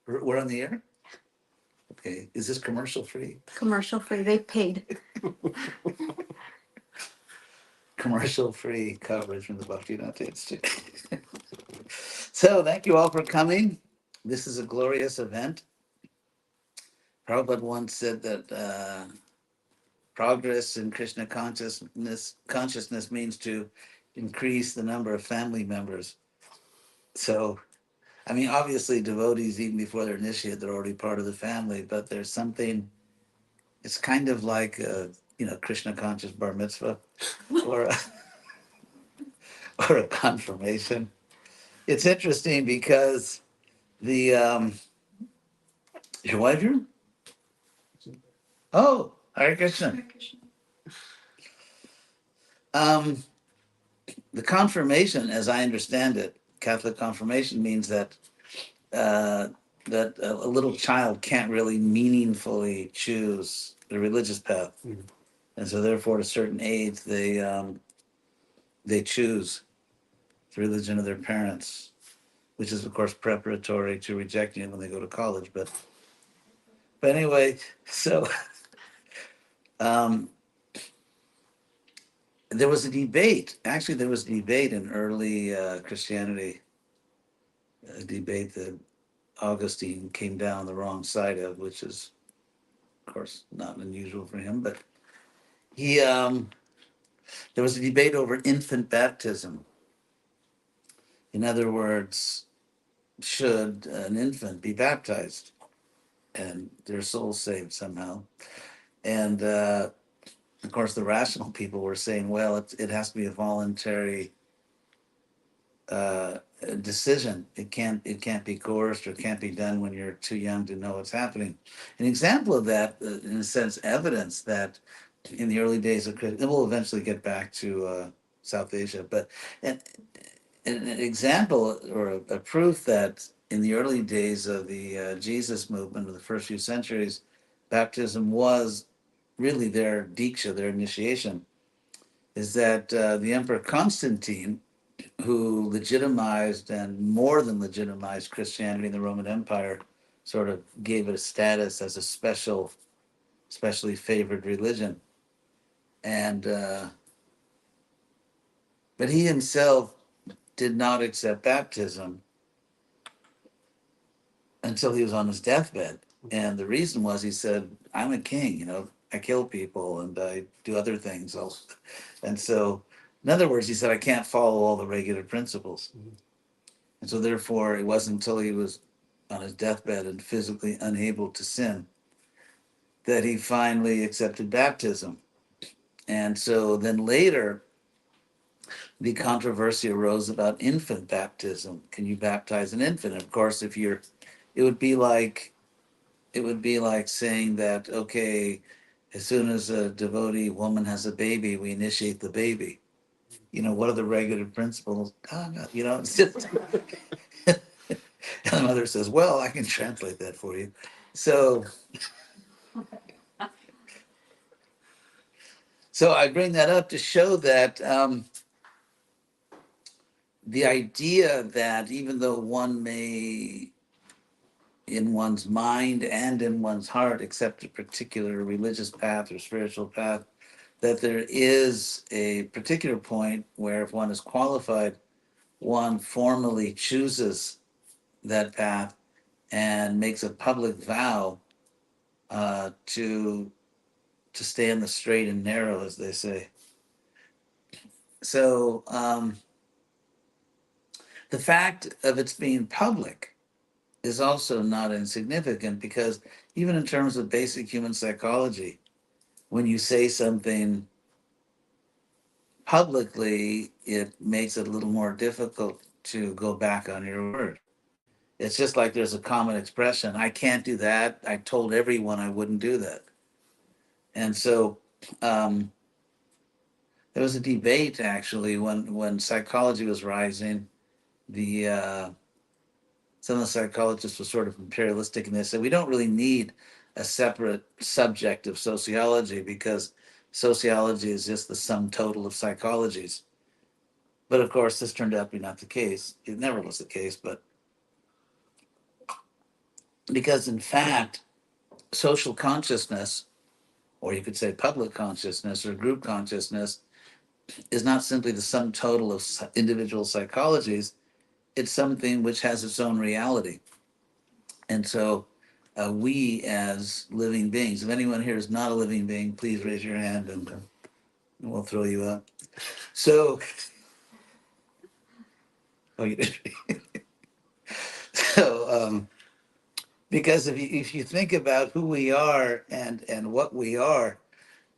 We're on the air? Okay. Is this commercial free? Commercial free. They paid. Commercial free coverage from the Bhaktivedanta Institute. So thank you all for coming. This is a glorious event. Prabhupada once said that progress in Krishna consciousness means to increase the number of family members. So, I mean, obviously devotees, even before they're initiated, they're already part of the family, but there's something, it's kind of like Krishna conscious bar mitzvah or or a confirmation. It's interesting because the your wife here? Oh, Hare Krishna. Um, the confirmation, as I understand it, Catholic confirmation means that that a little child can't really meaningfully choose the religious path, and so therefore, at a certain age, they choose the religion of their parents, which is of course preparatory to rejecting it when they go to college. But anyway, so um, there was a debate. Actually, there was a debate in early Christianity, a debate that Augustine came down the wrong side of, which is, of course, not unusual for him. But he, there was a debate over infant baptism. In other words, should an infant be baptized and their soul saved somehow? And of course, the rational people were saying, well, it has to be a voluntary decision. It can't be coerced or can't be done when you're too young to know what's happening. An example of that, in a sense, evidence that in the early days of Christianity, we'll eventually get back to South Asia, but an, an example or a proof that in the early days of the Jesus movement of the first few centuries, baptism was really their diksha, their initiation, is that the Emperor Constantine, who legitimized and more than legitimized Christianity in the Roman Empire, sort of gave it a status as a specially favored religion. And but he himself did not accept baptism until he was on his deathbed. And the reason was, he said, I'm a king, I kill people and I do other things. And so, in other words, he said, I can't follow all the regular principles. And so, therefore, it wasn't until he was on his deathbed and physically unable to sin that he finally accepted baptism. And so then later, the controversy arose about infant baptism. Can you baptize an infant? And of course, it would be like saying that, okay, as soon as a devotee woman has a baby, we initiate the baby. What are the regular principles? Oh, no, it's just. And the mother says, well, I can translate that for you. So I bring that up to show that the idea that even though one may, in one's mind and in one's heart, accept a particular religious path or spiritual path, that there is a particular point where if one is qualified, one formally chooses that path and makes a public vow to stay in the straight and narrow, as they say. So the fact of its being public is also not insignificant, because even in terms of basic human psychology, when you say something publicly, it makes it a little more difficult to go back on your word. It's just like there's a common expression, I can't do that. I told everyone I wouldn't do that. And so um, there was a debate, actually, when psychology was rising. The Some of the psychologists were sort of imperialistic, and they said we don't really need a separate subject of sociology, because sociology is just the sum total of psychologies. But of course, this turned out to be not the case. It never was the case, but Because in fact, social consciousness, or you could say public consciousness or group consciousness, is not simply the sum total of individual psychologies. It's something which has its own reality. And so we as living beings, if anyone here is not a living being, please raise your hand and we'll throw you up. So, oh, you did. So, because if you think about who we are and what we are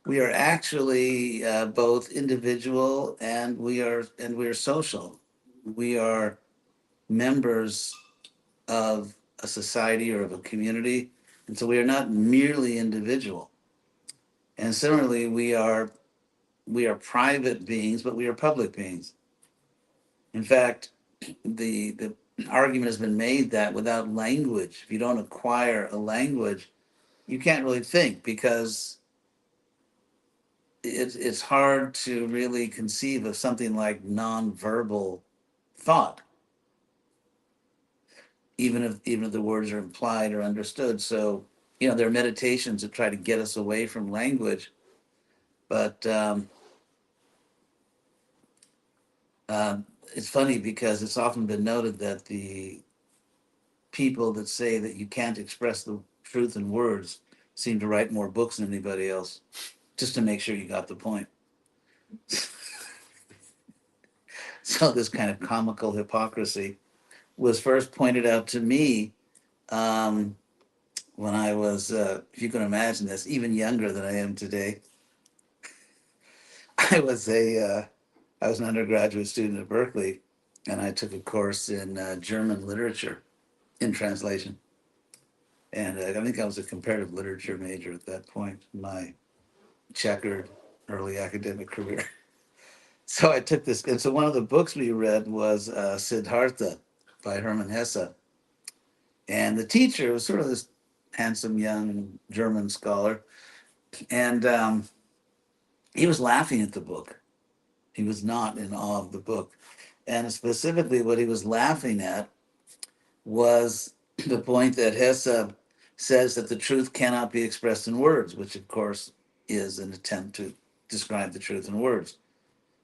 actually both individual and we are social. We are members of a society or of a community, and so we are not merely individual. And similarly, we are private beings, but we are public beings. In fact, the argument has been made that without language, if you don't acquire a language, you can't really think because it's hard to really conceive of something like nonverbal thought, even if the words are implied or understood. So, there are meditations that try to get us away from language, but it's funny because it's often been noted that the people that say that you can't express the truth in words seem to write more books than anybody else, just to make sure you got the point. So this kind of comical hypocrisy was first pointed out to me um, when I was, if you can imagine this, even younger than I am today. I was I was an undergraduate student at Berkeley, and I took a course in German literature in translation. And I think I was a comparative literature major at that point in my checkered early academic career. So I took this, and so one of the books we read was Siddhartha by Hermann Hesse. And the teacher was sort of this handsome young German scholar, and he was laughing at the book. He was not in awe of the book. And specifically, what he was laughing at was the point that Hesse says that the truth cannot be expressed in words, which, of course, is an attempt to describe the truth in words.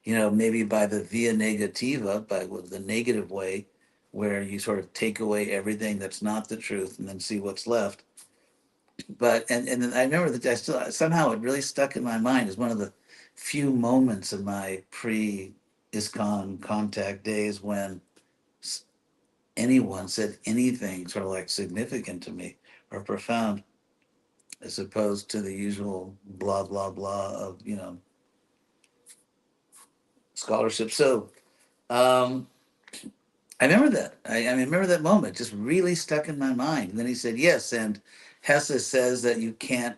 Maybe by the via negativa, by the negative way, where you sort of take away everything that's not the truth and then see what's left. But and then I remember that I still somehow it really stuck in my mind as one of the few moments of my pre ISKCON contact days when anyone said anything sort of like significant to me or profound, as opposed to the usual blah blah blah of scholarship. So um, I remember that. I remember that moment just really stuck in my mind. And then he said, yes, and Hesse says that you can't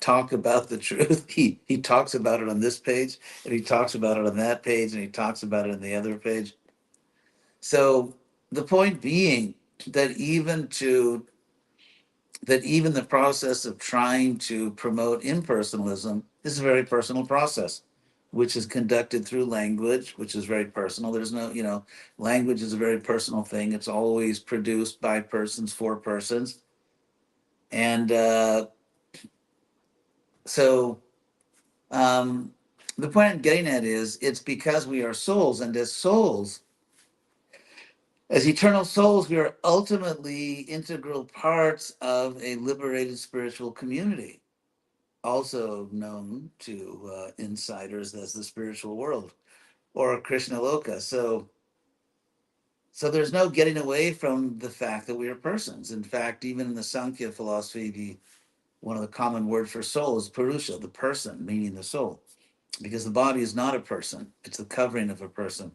talk about the truth. He talks about it on this page, and he talks about it on that page, and he talks about it on the other page. So the point being that even the process of trying to promote impersonalism is a very personal process, which is conducted through language, which is very personal. There's no, language is a very personal thing. It's always produced by persons for persons. And so um, the point I'm getting at is it's because we are souls, and as souls, as eternal souls, we are ultimately integral parts of a liberated spiritual community, also known to insiders as the spiritual world or Krishna Loka. So there's no getting away from the fact that we are persons. In fact, even in the Sankhya philosophy, one of the common words for soul is Purusha, the person, meaning the soul, because the body is not a person, it's the covering of a person.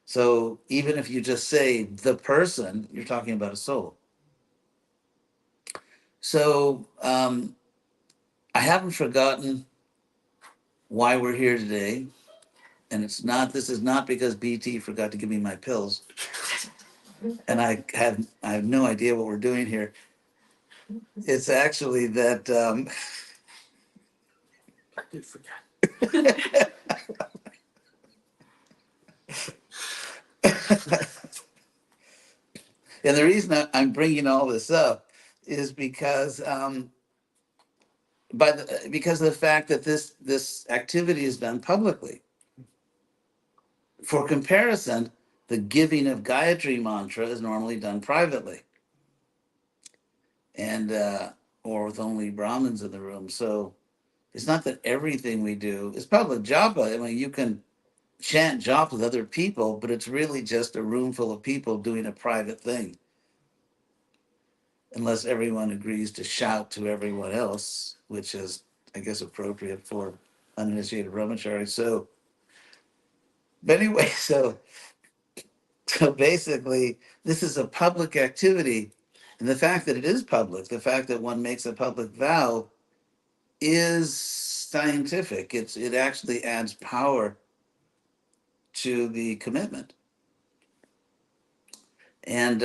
So even if you just say the person, you're talking about a soul. So I haven't forgotten why we're here today. And this is not because BT forgot to give me my pills. And I have no idea what we're doing here. It's actually that I did forget. And the reason I'm bringing all this up is because because of the fact that this activity is done publicly. For comparison, the giving of Gayatri mantra is normally done privately, and or with only Brahmins in the room. So it's not that everything we do is public. Japa, I mean, you can chant japa with other people, but it's really just a room full of people doing a private thing, unless everyone agrees to shout to everyone else, which is, I guess, appropriate for uninitiated brahmachari. So, but anyway, so basically, this is a public activity, and the fact that it is public, the fact that one makes a public vow, is scientific. It actually adds power to the commitment, and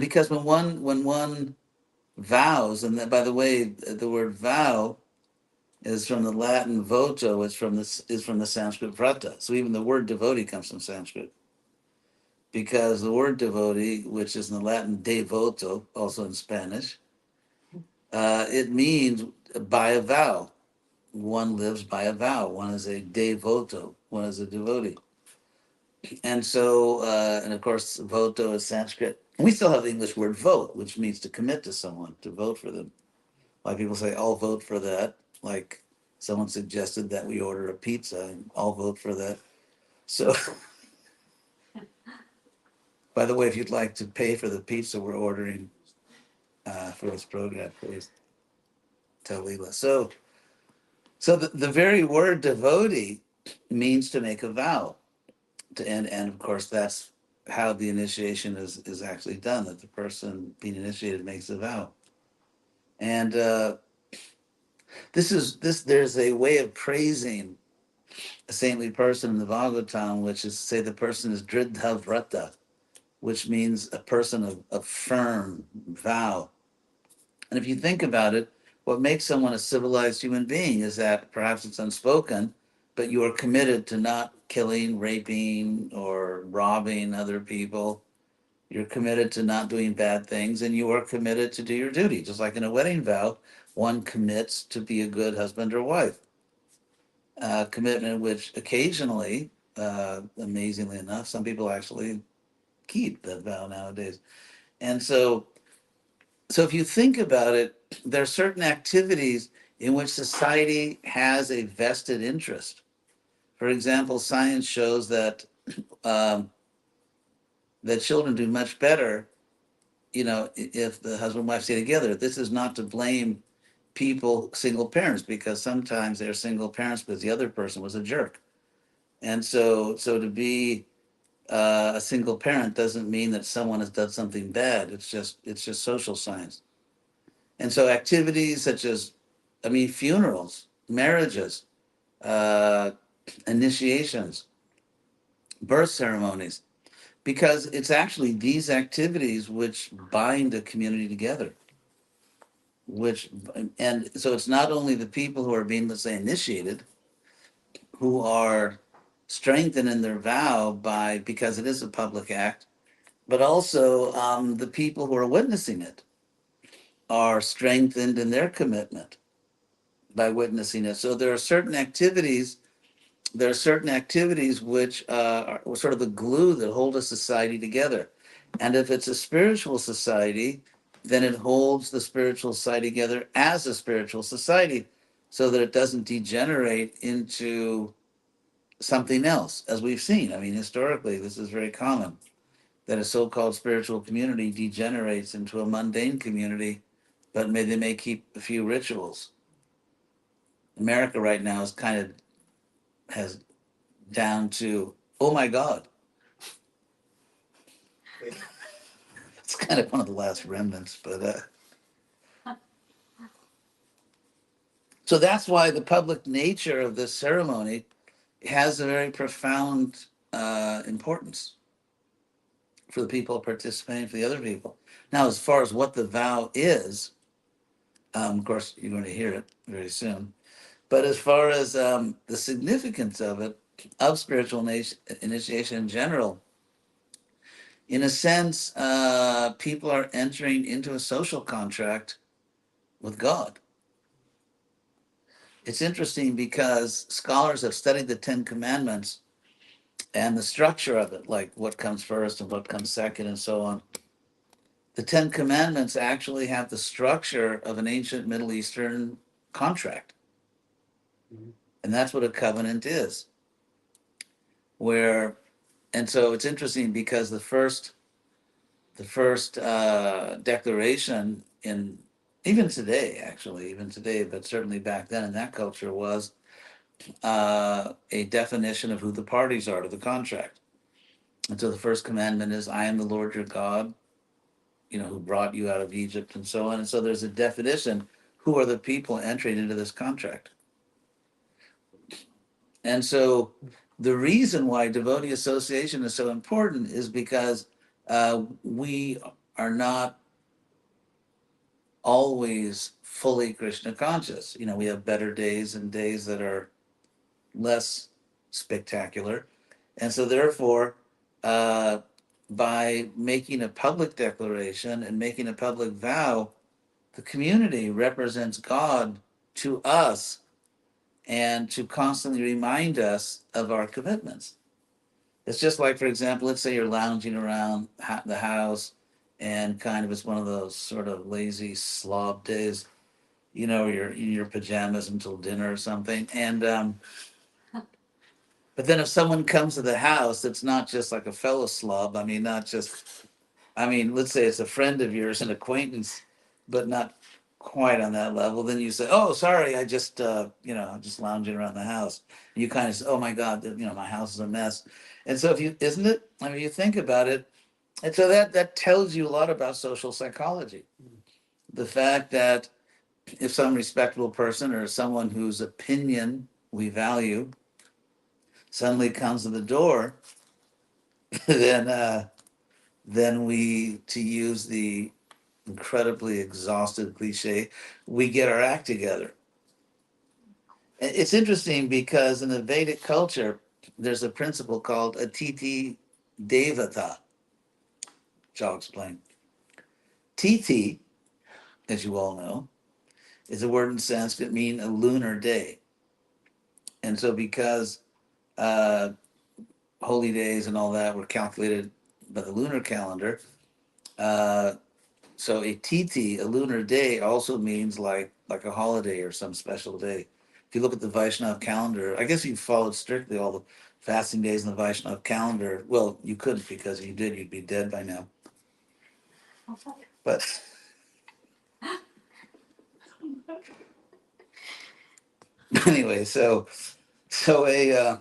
because when one vows, and that, by the way, the word vow is from the Latin voto. Is from the Sanskrit vrata. So even the word devotee comes from Sanskrit, because the word devotee, which is in the Latin devoto, also in Spanish, it means by a vow. One lives by a vow. One is a devoto. One is a devotee. And so, and of course, voto is Sanskrit. And we still have the English word vote, which means to commit to someone, to vote for them. Like people say, I'll vote for that. Like someone suggested that we order a pizza, and I'll vote for that. So, by the way, if you'd like to pay for the pizza we're ordering for this program, please tell Leela. So the very word devotee means to make a vow. And of course, that's how the initiation is actually done, that the person being initiated makes a vow. And there's a way of praising a saintly person in the Bhagavatam, which is to say the person is dridha vrata, which means a person of firm vow. And if you think about it, what makes someone a civilized human being is that perhaps it's unspoken, but you are committed to not killing, raping, or robbing other people. You're committed to not doing bad things, and you are committed to do your duty. Just like in a wedding vow, one commits to be a good husband or wife. Commitment which occasionally, amazingly enough, some people actually keep that vow nowadays. And so if you think about it, there are certain activities in which society has a vested interest. For example, science shows um, that children do much better, if the husband and wife stay together. This is not to blame people, single parents, because sometimes they're single parents because the other person was a jerk. And so to be a single parent doesn't mean that someone has done something bad. It's just social science. And so activities such as, I mean, funerals, marriages, uh, initiations, birth ceremonies, because it's actually these activities which bind a community together. Which and so it's not only the people who are being, let's say, initiated, who are strengthened in their vow by because it is a public act, but also the people who are witnessing it are strengthened in their commitment by witnessing it. So there are certain activities which are sort of the glue that hold a society together. And if it's a spiritual society, then it holds the spiritual society together as a spiritual society so that it doesn't degenerate into something else, as we've seen. I mean, historically, this is very common that a so called spiritual community degenerates into a mundane community, but they may keep a few rituals. America right now is kind of has down to, oh my God. It's kind of one of the last remnants, but so that's why the public nature of this ceremony has a very profound importance for the people participating, for the other people. Now, as far as what the vow is, of course, you're going to hear it very soon. But as far as the significance of it, of spiritual initiation in general, in a sense, people are entering into a social contract with God. It's interesting because scholars have studied the Ten Commandments and the structure of it, like what comes first and what comes second, and so on. The Ten Commandments actually have the structure of an ancient Middle Eastern contract. And that's what a covenant is. Where, and so it's interesting because the first declaration in, even today, actually, even today, but certainly back then in that culture, was a definition of who the parties are to the contract. And so the first commandment is, I am the Lord your God, who brought you out of Egypt, and so on. And so there's a definition, who are the people entering into this contract? And so the reason why devotee association is so important is because we are not always fully Krishna conscious. We have better days and days that are less spectacular. And so, therefore, uh, by making a public declaration and making a public vow, the community represents God to us and to constantly remind us of our commitments. It's just like, for example, let's say you're lounging around the house and kind of it's one of those sort of lazy slob days, you're in your pajamas until dinner or something. And, but then if someone comes to the house that's not just like a fellow slob, not just, let's say it's a friend of yours, an acquaintance, but not quite on that level, then you say, "Oh, sorry, I just, I'm just lounging around the house." And you kind of say, "Oh my God, my house is a mess." And so, if you, isn't it? You think about it, and so that tells you a lot about social psychology. The fact that if some respectable person or someone whose opinion we value suddenly comes to the door, then we, to use the incredibly exhausted cliche, we get our act together. It's interesting because in the Vedic culture, there's a principle called Atiti Devata, which I'll explain. Titi, as you all know, is a word in Sanskrit meaning a lunar day. And so because uh, holy days and all that were calculated by the lunar calendar, uh, so a titi, a lunar day, also means like a holiday or some special day. If you look at the Vaishnav calendar, I guess you followed strictly all the fasting days in the Vaishnav calendar. Well, you couldn't, because if you did, you'd be dead by now. But anyway, so a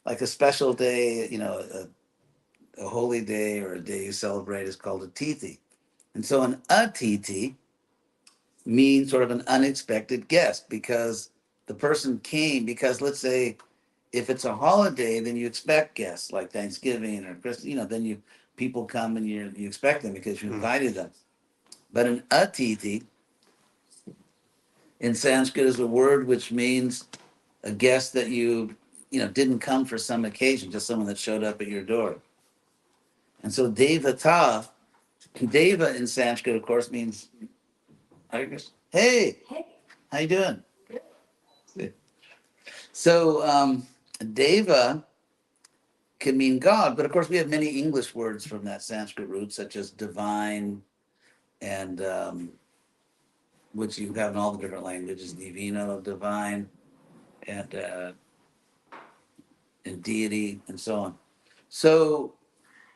like a special day, a holy day or a day you celebrate is called a tithi. And so an atiti means sort of an unexpected guest, because the person came, because let's say if it's a holiday, then you expect guests like Thanksgiving or Christmas, then people come and you expect them because you invited them. But an atiti in Sanskrit is a word which means a guest that didn't come for some occasion, just someone that showed up at your door. And so devata, deva in Sanskrit, of course, means, hey, how you doing? So deva can mean God, but of course we have many English words from that Sanskrit root, such as divine, and which you have in all the different languages, divino, divine, and deity, and so on. So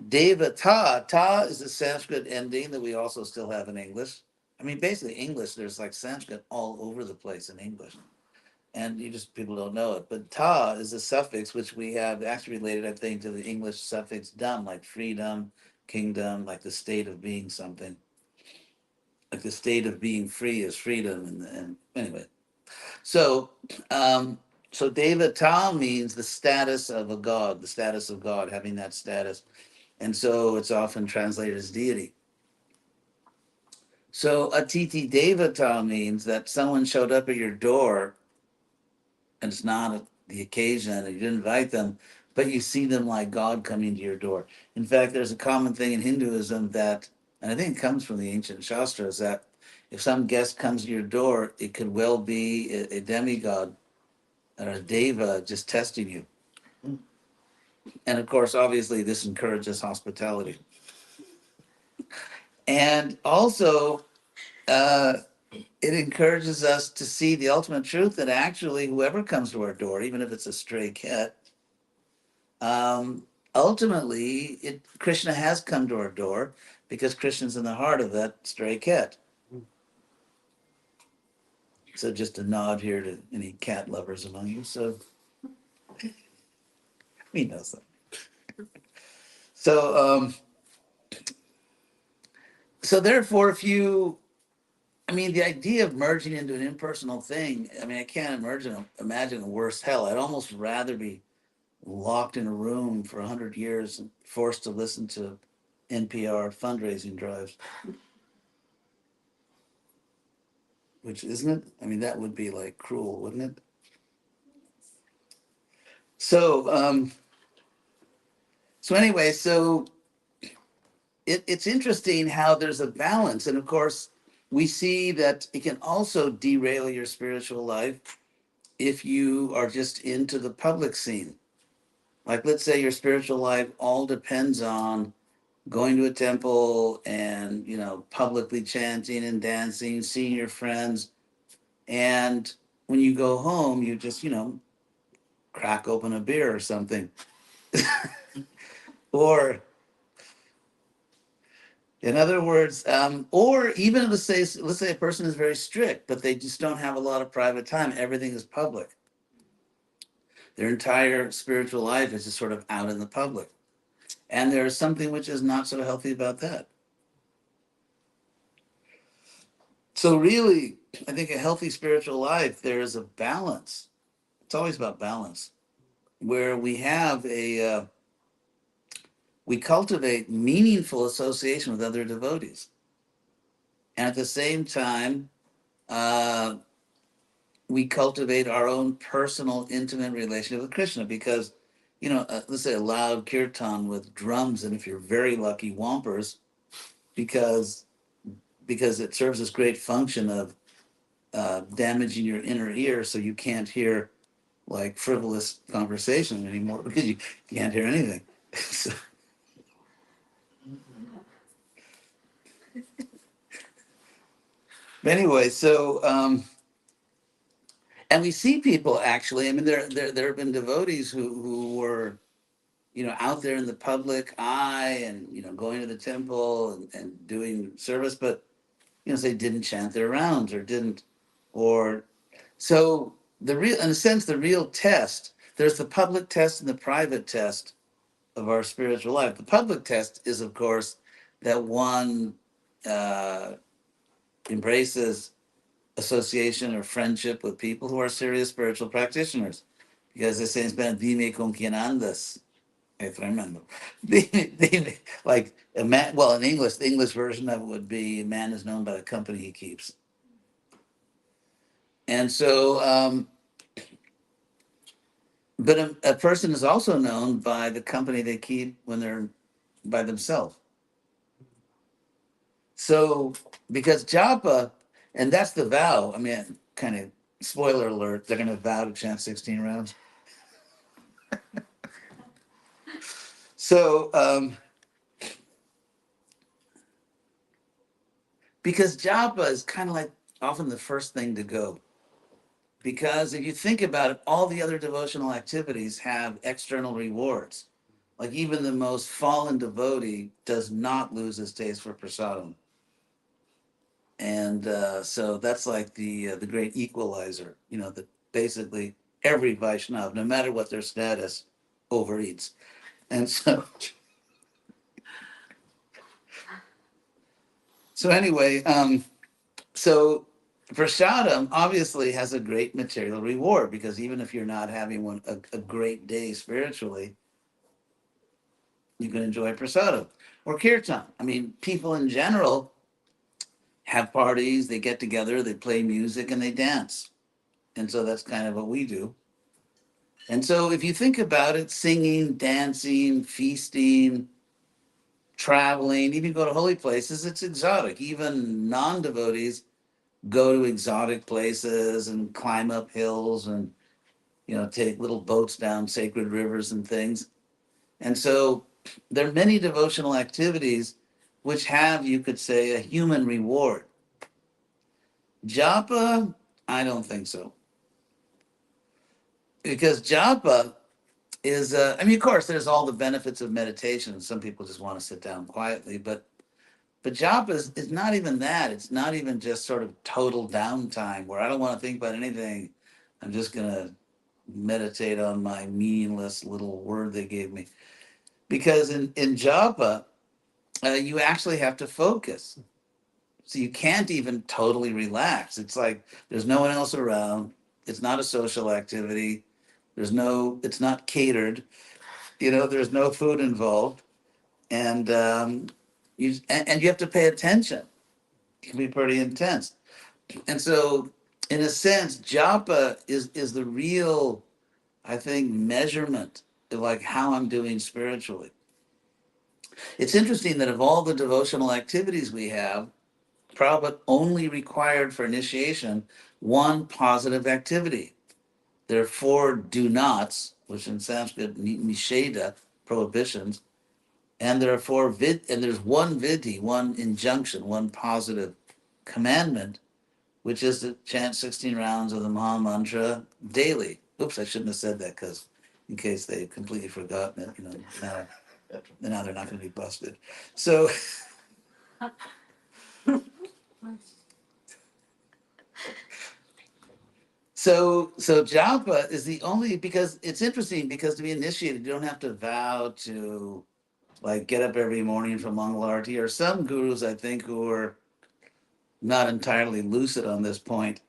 devata, ta is a Sanskrit ending that we also still have in English. Basically English, there's like Sanskrit all over the place in English. And people don't know it. But ta is a suffix which we have actually related, I think, to the English suffix dum, like freedom, kingdom, like the state of being something. Like the state of being free is freedom, and anyway. So, so Deva Ta means the status of a god, the status of God, having that status, and so it's often translated as deity. So Atiti Devata means that someone showed up at your door and it's not the occasion and you didn't invite them, but you see them like God coming to your door. In fact, there's a common thing in Hinduism that, and I think it comes from the ancient Shastras, that if some guest comes to your door, it could well be a demigod or a deva just testing you. And of course, obviously, this encourages hospitality. And also, uh, it encourages us to see the ultimate truth that actually, whoever comes to our door, even if it's a stray cat, ultimately, Krishna has come to our door because Krishna's in the heart of that stray cat. So just a nod here to any cat lovers among you. So we know that. So so therefore, if you, I mean, the idea of merging into an impersonal thing, I mean, I can't imagine a worse hell. I'd almost rather be locked in a room for 100 years and forced to listen to NPR fundraising drives, which isn't it? I mean, that would be like cruel, wouldn't it? So, so anyway, so it's interesting how there's a balance, and of course, we see that it can also derail your spiritual life if you are just into the public scene. Like, let's say your spiritual life all depends on going to a temple and, you know, publicly chanting and dancing, seeing your friends. And when you go home, you just, you know, crack open a beer or something. Or, in other words, or even let's say a person is very strict, but they just don't have a lot of private time. Everything is public. Their entire spiritual life is just sort of out in the public. And there's something which is not so healthy about that. So really, I think a healthy spiritual life, there is a balance. It's always about balance, where we cultivate meaningful association with other devotees, and at the same time, uh, we cultivate our own personal, intimate relationship with Krishna. Because, you know, let's say a loud kirtan with drums, and if you're very lucky, wampers, because it serves this great function of damaging your inner ear, so you can't hear like frivolous conversation anymore because you can't hear anything. So, anyway, so and we see people actually. I mean, there have been devotees who were, you know, out there in the public eye and, you know, going to the temple and doing service, but, you know, they didn't chant their rounds or didn't, or so the real, in a sense, the real test. There's the public test and the private test of our spiritual life. The public test is, of course, that one uh, embraces association or friendship with people who are serious spiritual practitioners. Because they say in Spanish, dime con quien andas. Es tremendo. Like a man, well, in English, the English version of it would be a man is known by the company he keeps. And so, but a person is also known by the company they keep when they're by themselves. So, because japa, and that's the vow, I mean, kind of spoiler alert, they're going to vow to chant 16 rounds. So, because japa is kind of like often the first thing to go. Because if you think about it, all the other devotional activities have external rewards. Like even the most fallen devotee does not lose his taste for prasadam. And so that's like the great equalizer, you know, that basically every Vaishnav, no matter what their status, overeats. And so, so anyway, so prasadam obviously has a great material reward because even if you're not having a great day spiritually, you can enjoy prasadam or kirtan. I mean, people in general have parties, they get together, they play music, and they dance. And so that's kind of what we do. And so if you think about it, singing, dancing, feasting, traveling, even go to holy places, it's exotic. Even non-devotees go to exotic places and climb up hills and, take little boats down sacred rivers and things. And so there are many devotional activities which have, you could say, a human reward. Japa, I don't think so. Because japa is, of course, there's all the benefits of meditation. Some people just want to sit down quietly, but japa is not even that. It's not even just sort of total downtime where I don't want to think about anything. I'm just going to meditate on my meaningless little word they gave me. Because in japa, you actually have to focus. So you can't even totally relax. It's like there's no one else around. It's not a social activity. It's not catered. There's no food involved. And and you have to pay attention. It can be pretty intense. And so, in a sense, japa is the real, I think, measurement of like how I'm doing spiritually. It's interesting that of all the devotional activities we have, Prabhupada only required for initiation one positive activity. There are four do nots, which in Sanskrit nisheda, prohibitions, and there are and there's one vidhi, one injunction, one positive commandment, which is to chant 16 rounds of the Maha Mantra daily. Oops, I shouldn't have said that because in case they completely forgotten it, now they're not going to be busted. So So japa is the only, because it's interesting, because to be initiated, you don't have to vow to like get up every morning for Mangalarti, or some gurus I think who are not entirely lucid on this point,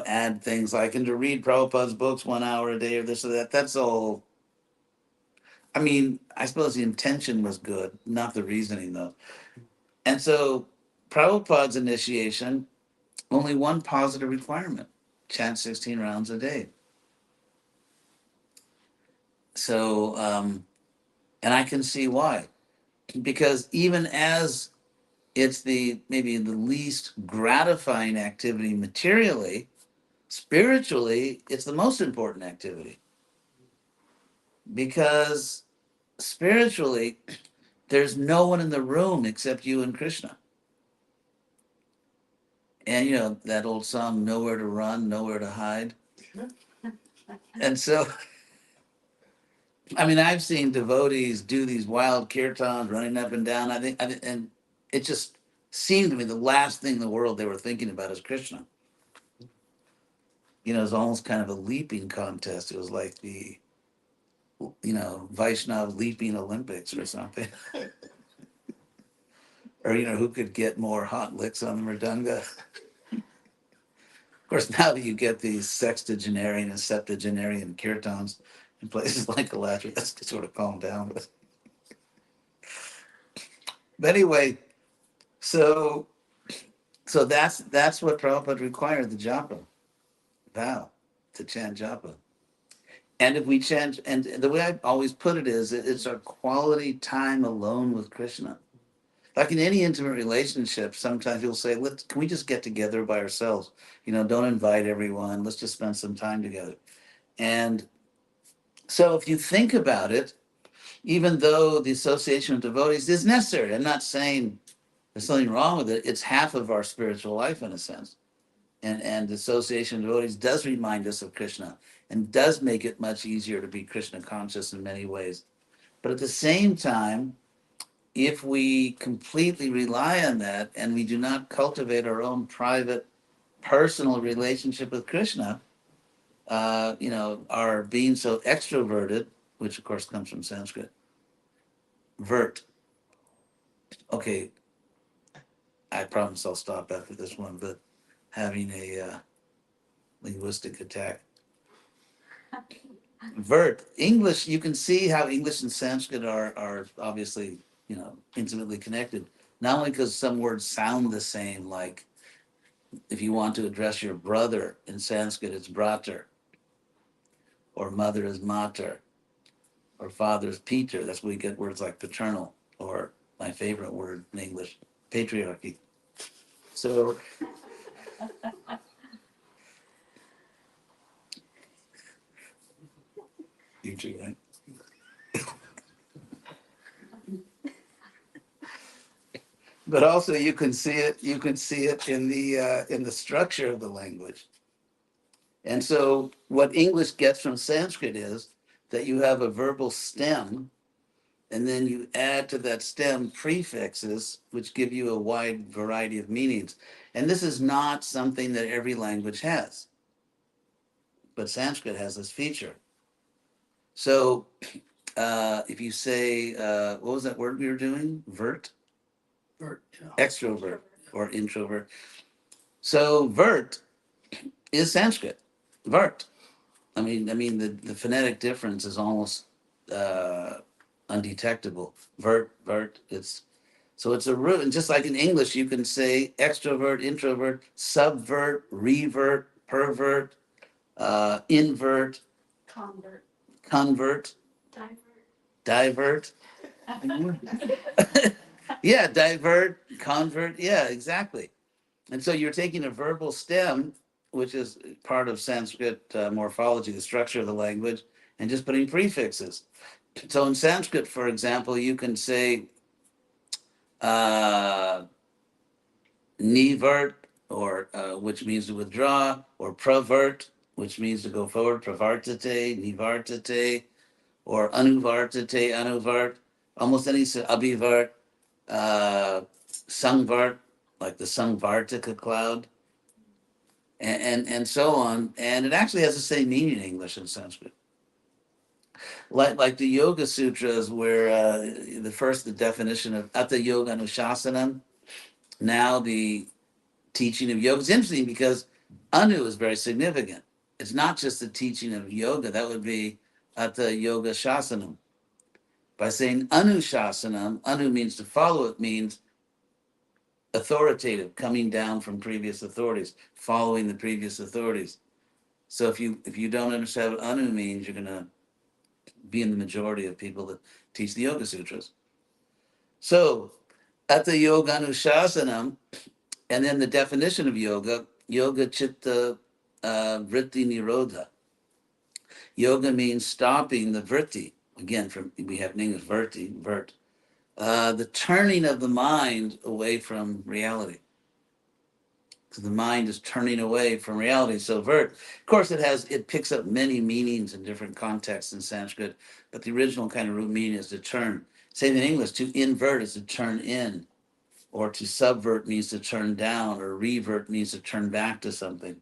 add things like, and to read Prabhupada's books 1 hour a day or this or that. That's all. I suppose the intention was good, not the reasoning though. And so Prabhupada's initiation, only one positive requirement: chant 16 rounds a day. So, and I can see why. Because even as it's maybe the least gratifying activity materially, spiritually, it's the most important activity. Because spiritually, there's no one in the room except you and Krishna. And that old song, nowhere to run, nowhere to hide. And so, I've seen devotees do these wild kirtans running up and down. And it just seemed to me the last thing in the world they were thinking about is Krishna. It was almost kind of a leaping contest. It was like the, Vaishnav leaping Olympics or something. Or, who could get more hot licks on the mridanga. Of course, now that you get these sextagenarian and septuagenarian kirtans in places like Alatra, that's to sort of calm down. But anyway, so that's what Prabhupada required, the japa, vow, to chant japa. And if we chant, and the way I always put it is, it's our quality time alone with Krishna. Like in any intimate relationship, sometimes you'll say, can we just get together by ourselves? Don't invite everyone. Let's just spend some time together. And so if you think about it, even though the association of devotees is necessary, I'm not saying there's something wrong with it. It's half of our spiritual life in a sense. And the association of devotees does remind us of Krishna and does make it much easier to be Krishna conscious in many ways. But at the same time, if we completely rely on that and we do not cultivate our own private, personal relationship with Krishna, our being so extroverted, which of course comes from Sanskrit, vert. Okay, I promise I'll stop after this one, but having a linguistic attack. Vert. English, you can see how English and Sanskrit are obviously, intimately connected. Not only because some words sound the same, like if you want to address your brother in Sanskrit, it's bratar. or mother is mater, or father is Peter. That's where we get words like paternal, or my favorite word in English, patriarchy. So you too, right? But also you can see it. You can see it in the structure of the language. And so, what English gets from Sanskrit is that you have a verbal stem, and then you add to that stem prefixes, which give you a wide variety of meanings. And this is not something that every language has, but Sanskrit has this feature. So, if you say, what was that word we were doing? Vert, Vert, yeah. extrovert, or introvert. So, vert is Sanskrit. Vert. I mean, the phonetic difference is almost uh, undetectable. Vert, vert. It's a root, and just like in English, you can say extrovert, introvert, subvert, revert, pervert, invert, Convert. convert, Divert. divert. Yeah, divert, convert. Yeah, exactly. And so you're taking a verbal stem, which is part of Sanskrit morphology, the structure of the language, and just putting prefixes. So in Sanskrit, for example, you can say uh, nivert, or which means to withdraw, or pravert, which means to go forward, pravartate, nivartate, or anuvartate, anuvart, almost any abhivart, uh, sangvart, like the Sangvartika cloud, and so on. And it actually has the same meaning in English and Sanskrit. Like the Yoga Sutras, where the definition of Atha Yoga Anushasanam, now the teaching of yoga is interesting because Anu is very significant. It's not just the teaching of yoga, that would be Atha Yoga Shasanam. By saying Anushasanam, Anu means to follow, it means authoritative, coming down from previous authorities, following the previous authorities. So if you don't understand what Anu means, you're gonna be in the majority of people that teach the Yoga Sutras. So Atha Yoga Anushasanam, and then the definition of yoga, yoga chitta vritti nirodha. Yoga means stopping the vritti. Again, from we have in English vritti, vert. The turning of the mind away from reality. So the mind is turning away from reality. So vert, of course, it picks up many meanings in different contexts in Sanskrit, but the original kind of root meaning is to turn. Same in English, to invert is to turn in, or to subvert means to turn down, or revert means to turn back to something.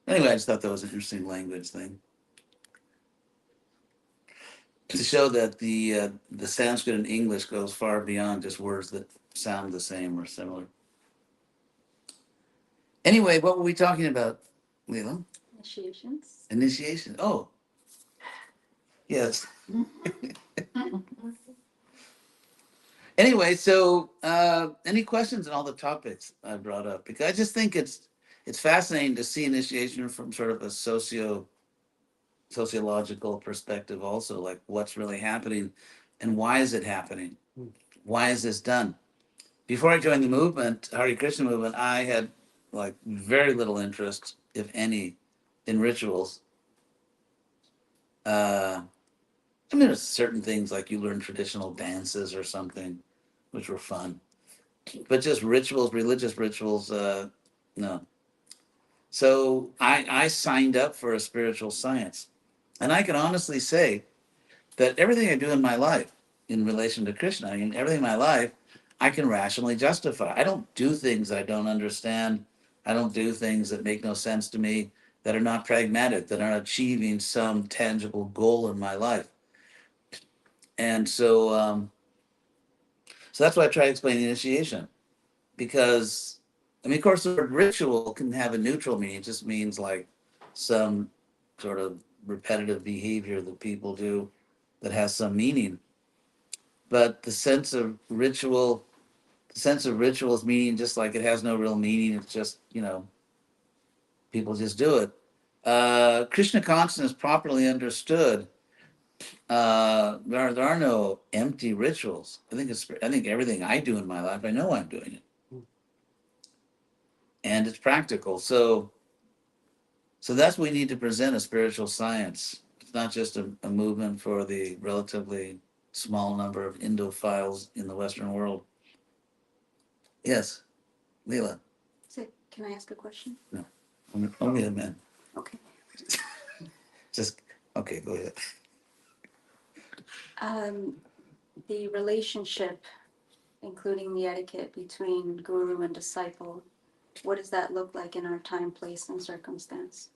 Anyway, I just thought that was an interesting language thing to show that the Sanskrit and English goes far beyond just words that sound the same or similar. Anyway, what were we talking about, Leela? Initiations. Initiation. Oh, yes. Anyway, so any questions on all the topics I brought up? Because I just think it's fascinating to see initiation from sort of a sociological perspective, also, like what's really happening and why is it happening? Why is this done? Before I joined the movement, Hare Krishna movement, I had like very little interest, if any, in rituals. I mean, there's certain things like you learn traditional dances or something, which were fun, but just rituals, religious rituals, no. So I signed up for a spiritual science, and I can honestly say that everything I do in my life in relation to Krishna, I mean, everything in my life, I can rationally justify. I don't do things I don't understand. I don't do things that make no sense to me, that are not pragmatic, that aren't achieving some tangible goal in my life. And so that's why I try to explain initiation, because, I mean, of course, the word ritual can have a neutral meaning. It just means like some sort of repetitive behavior that people do that has some meaning. But the sense of ritual is meaning just like it has no real meaning. It's just, people just do it. Krishna consciousness properly understood, there are no empty rituals. I think everything I do in my life, I know I'm doing it, and it's practical. So that's what we need to present, a spiritual science. It's not just a movement for the relatively small number of Indophiles in the Western world. Yes, Leela. So, can I ask a question? Only the men. Okay. Just okay. Go ahead. Um, the relationship, including the etiquette between guru and disciple, what does that look like in our time, place, and circumstance?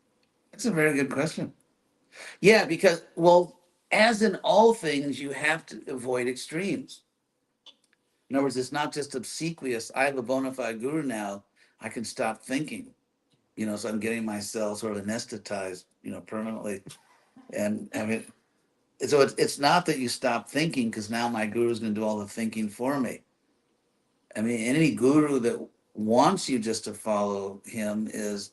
That's a very good question. Yeah, because well, as in all things, you have to avoid extremes. In other words, it's not just obsequious. I have a bona fide guru now. I can stop thinking. So I'm getting myself sort of anesthetized, permanently. And I mean, so it's not that you stop thinking because now my guru is going to do all the thinking for me. I mean, any guru that wants you just to follow him is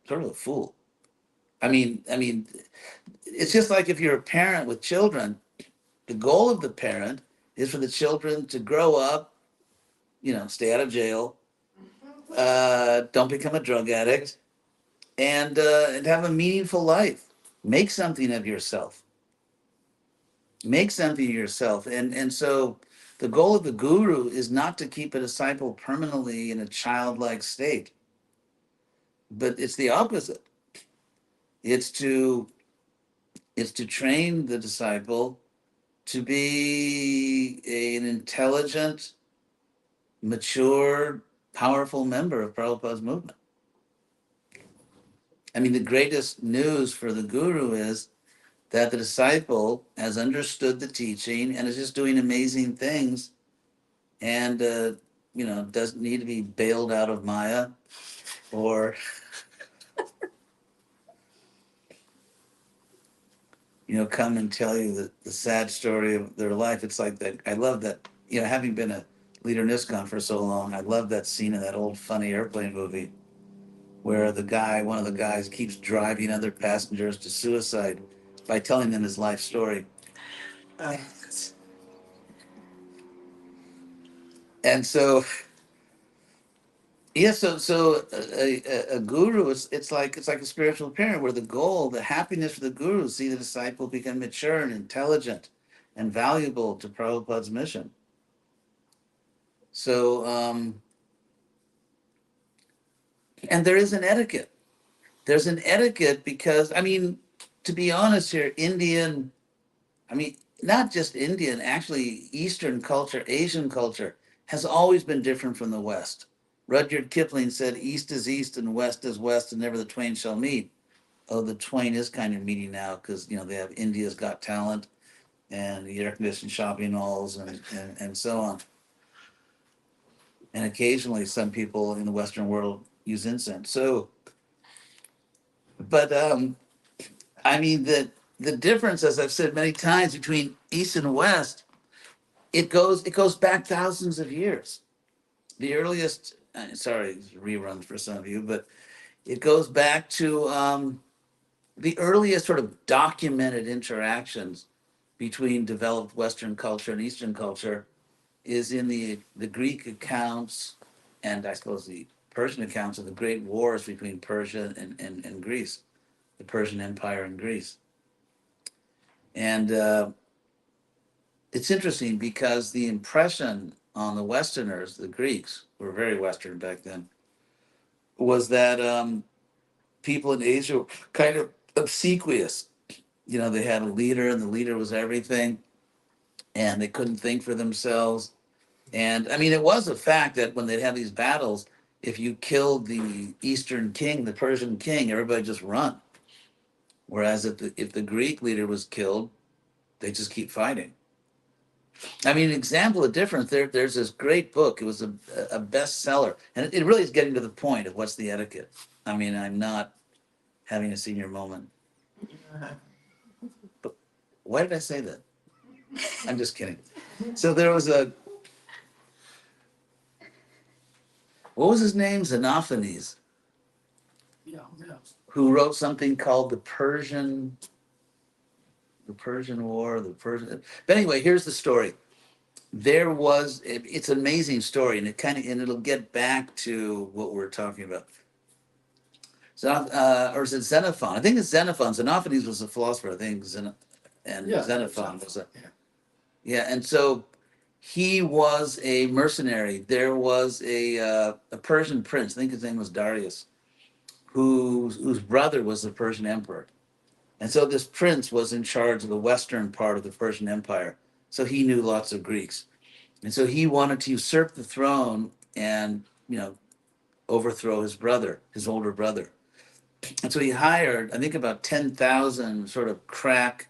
sort of a fool. I mean, it's just like if you're a parent with children, the goal of the parent is for the children to grow up, stay out of jail, don't become a drug addict, and have a meaningful life. Make something of yourself. Make something of yourself. And so the goal of the guru is not to keep a disciple permanently in a childlike state, but it's the opposite. It's to train the disciple to be an intelligent, mature, powerful member of Prabhupada's movement. I mean, the greatest news for the guru is that the disciple has understood the teaching and is just doing amazing things, and doesn't need to be bailed out of Maya or come and tell you the sad story of their life. It's like that. I love that. Having been a leader in ISKCON for so long, I love that scene in that old funny airplane movie where one of the guys, keeps driving other passengers to suicide by telling them his life story. And so, yeah, so a guru is it's like a spiritual parent where the happiness for the guru is see the disciple become mature and intelligent and valuable to Prabhupada's mission. So, and there is an etiquette. There's an etiquette because, I mean, to be honest here, I mean, not just Indian, actually, Eastern culture, Asian culture has always been different from the West. Rudyard Kipling said, East is East and West is West, and never the twain shall meet. Oh, the twain is kind of meeting now because, they have India's Got Talent and the air conditioned shopping malls and so on. And occasionally, some people in the Western world use incense. So, but I mean, the difference, as I've said many times, between East and West, it goes back thousands of years. The earliest, sorry, reruns for some of you, but it goes back to the earliest sort of documented interactions between developed Western culture and Eastern culture is in the Greek accounts, and I suppose the Persian accounts of the great wars between Persia and Greece, the Persian Empire and Greece. And it's interesting because the impression on the Westerners, the Greeks, were very Western back then, was that people in Asia were kind of obsequious. They had a leader, and the leader was everything, and they couldn't think for themselves. And I mean, it was a fact that when they'd have these battles, if you killed the Eastern king, the Persian king, everybody just run. Whereas if the Greek leader was killed, they just keep fighting. I mean, an example of difference. There's this great book. It was a bestseller, and it really is getting to the point of what's the etiquette. I mean, I'm not having a senior moment. But why did I say that? I'm just kidding. So there was what was his name? Xenophanes. Yeah, yeah. who wrote something called the Persian War, the Persian. But anyway, here's the story. It's an amazing story, and and it'll get back to what we're talking about. Or is it Xenophon? I think it's Xenophon. Xenophanes was a philosopher, I think, and Yeah, Xenophon was a, yeah. yeah. And so he was a mercenary. There was a Persian prince, I think his name was Darius, whose brother was the Persian emperor. And so this prince was in charge of the western part of the Persian Empire. So he knew lots of Greeks. And so he wanted to usurp the throne and, overthrow his brother, his older brother. And so he hired, I think, about 10,000 sort of crack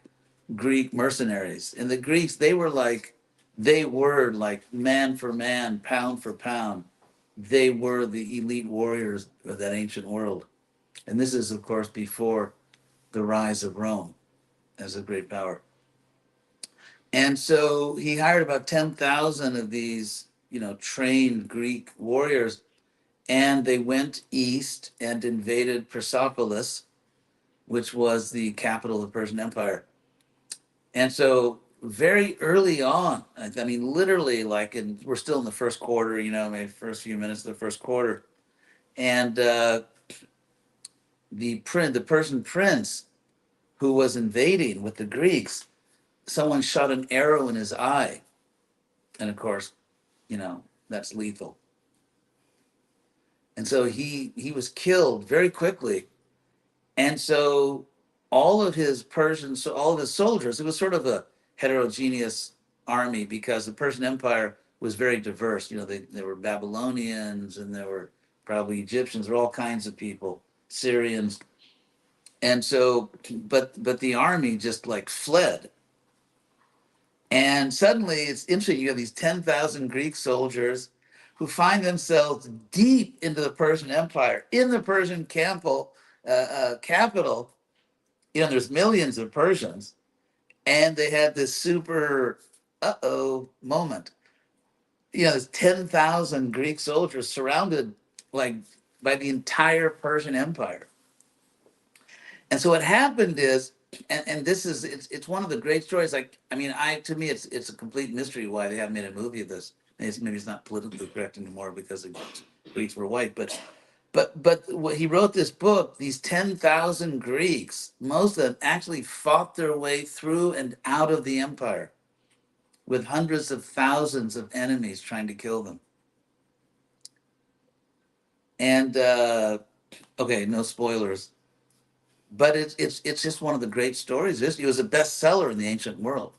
Greek mercenaries. And the Greeks, they were like man for man, pound for pound. They were the elite warriors of that ancient world. And this is, of course, before the rise of Rome as a great power. And so he hired about 10,000 of these, trained Greek warriors, and they went east and invaded Persepolis, which was the capital of the Persian Empire. And so very early on, I mean, literally, we're still in the first quarter, maybe first few minutes of the first quarter, and the Persian prince who was invading with the Greeks, someone shot an arrow in his eye, and of course, that's lethal. And so he was killed very quickly. And so all of his soldiers, it was sort of a heterogeneous army because the Persian Empire was very diverse. There were Babylonians and there were probably Egyptians, there were all kinds of people, Syrians. And so, but the army just like fled. And suddenly it's interesting, you have these 10,000 Greek soldiers who find themselves deep into the Persian Empire, in the Persian capital. There's millions of Persians, and they had this super moment. There's 10,000 Greek soldiers surrounded like by the entire Persian Empire. And so what happened is, and this is it's one of the great stories. Like, I mean, to me it's a complete mystery why they haven't made a movie of this. Maybe it's not politically correct anymore because the Greeks were white, but he wrote this book. These 10,000 Greeks, most of them actually fought their way through and out of the empire, with hundreds of thousands of enemies trying to kill them. And okay, no spoilers, but it's just one of the great stories. It was a bestseller in the ancient world.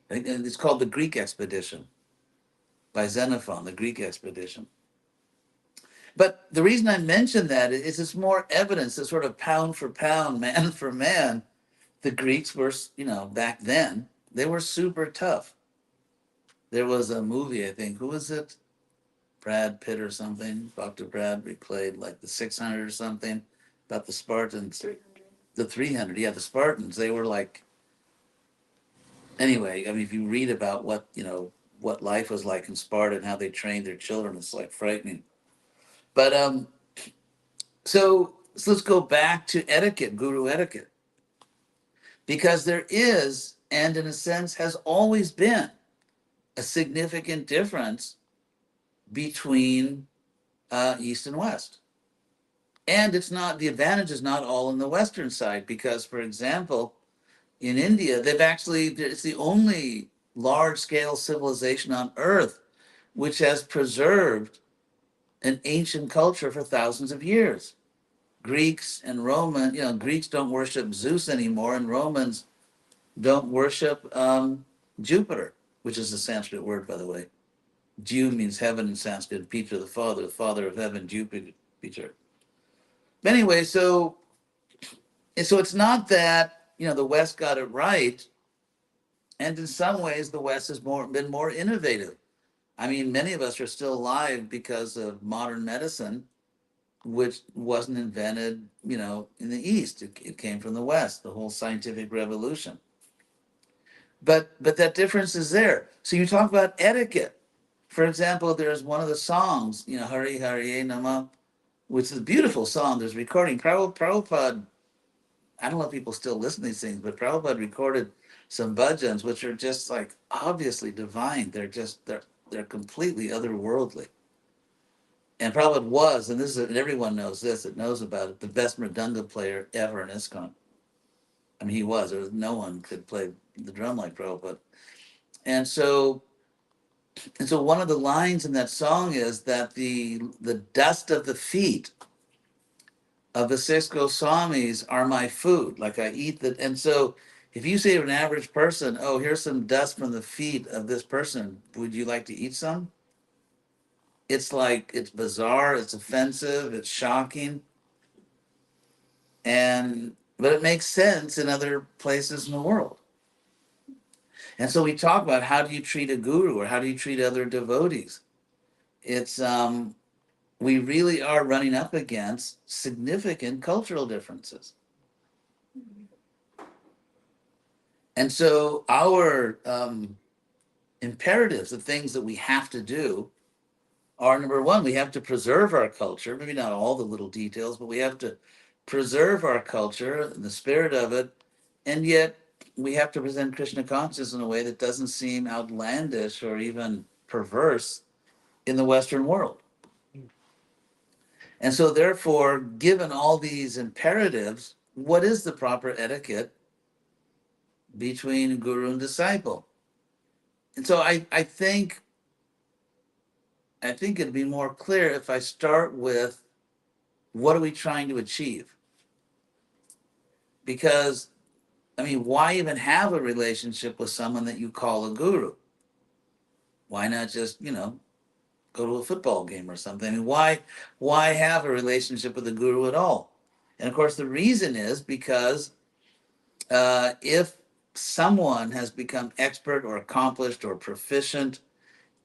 And it's called The Greek Expedition by Xenophon, The Greek Expedition. But the reason I mention that is it's more evidence that sort of pound for pound, man for man, the Greeks were, back then, they were super tough. There was a movie, I think, who was it? Brad Pitt or something. Dr. Brad played like the 600 or something about the Spartans. 300. The 300, yeah, the Spartans, they were like, anyway, I mean, if you read about what life was like in Sparta and how they trained their children, it's like frightening. But so let's go back to etiquette, guru etiquette, because there is, and in a sense has always been, a significant difference between East and West. And the advantage is not all on the Western side, because, for example, in India, it's the only large scale civilization on earth which has preserved an ancient culture for thousands of years. Greeks and Greeks don't worship Zeus anymore, and Romans don't worship Jupiter, which is a Sanskrit word, by the way. Ju means heaven in Sanskrit, Peter the father of heaven, Jupiter. But anyway, so it's not that the West got it right, and in some ways the West has been more innovative. I mean, many of us are still alive because of modern medicine, which wasn't invented, in the East. It came from the West, the whole scientific revolution. But that difference is there. So you talk about etiquette. For example, there's one of the songs, Hari Hari Nama, which is a beautiful song. There's a recording. Prabhupada, I don't know if people still listen to these things, but Prabhupada recorded some bhajans, which are just like obviously divine. They're completely otherworldly. And Prabhupada was, and and everyone knows this, that knows about it, the best mridanga player ever in ISKCON. I mean, he was. There was no one could play the drum like Prabhupada. And so, and so, one of the lines in that song is that the dust of the feet of the six Goswamis are my food. Like I eat the, and so if you say to an average person, "Oh, here's some dust from the feet of this person. Would you like to eat some?" It's like it's bizarre, it's offensive, it's shocking, and but it makes sense in other places in the world. And so we talk about how do you treat a guru or how do you treat other devotees. It's we really are running up against significant cultural differences. And so our imperatives, the things that we have to do, are number one, we have to preserve our culture, maybe not all the little details, but we have to preserve our culture and the spirit of it. And yet we have to present Krishna consciousness in a way that doesn't seem outlandish or even perverse in the Western world. And so, therefore, given all these imperatives, what is the proper etiquette between guru and disciple? And so I think it'd be more clear if I start with what are we trying to achieve? Because, I mean, why even have a relationship with someone that you call a guru? Why not just, go to a football game or something? I mean, why have a relationship with a guru at all? And of course, the reason is because if someone has become expert or accomplished or proficient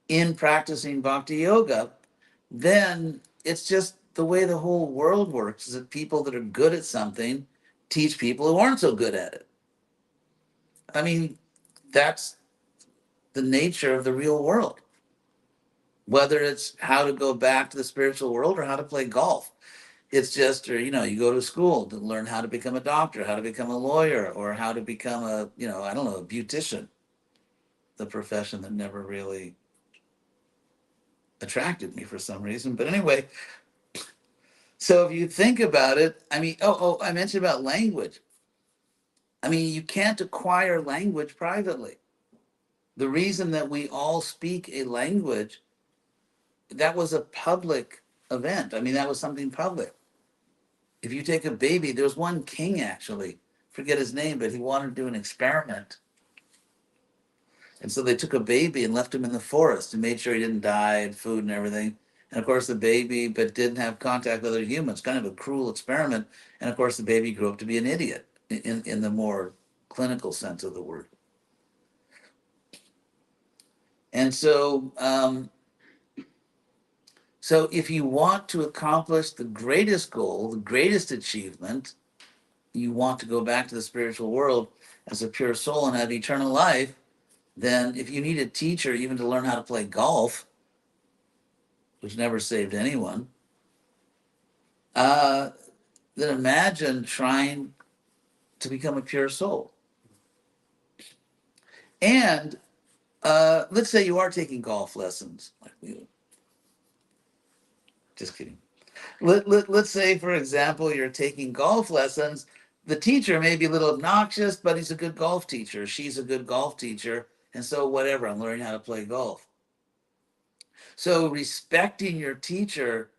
in practicing bhakti yoga, then it's just the way the whole world works is that people that are good at something teach people who aren't so good at it. I mean, that's the nature of the real world. Whether it's how to go back to the spiritual world or how to play golf. It's just, or, you go to school to learn how to become a doctor, how to become a lawyer, or how to become I don't know, a beautician, the profession that never really attracted me for some reason. But anyway, so if you think about it, I mean, I mentioned about language. I mean, you can't acquire language privately. The reason that we all speak a language, that was a public event. I mean, that was something public. If you take a baby, there was one king actually, forget his name, but he wanted to do an experiment. And so they took a baby and left him in the forest and made sure he didn't die and food and everything. And of course, the baby, but didn't have contact with other humans, kind of a cruel experiment. And of course, the baby grew up to be an idiot in the more clinical sense of the word. And so if you want to accomplish the greatest goal, the greatest achievement, you want to go back to the spiritual world as a pure soul and have eternal life, then if you need a teacher even to learn how to play golf, which never saved anyone, uh, then imagine trying to become a pure soul. And let's say you are taking golf lessons. Just kidding. Let's say, for example, you're taking golf lessons. The teacher may be a little obnoxious, but he's a good golf teacher. She's a good golf teacher. And so, whatever, I'm learning how to play golf. So, respecting your teacher,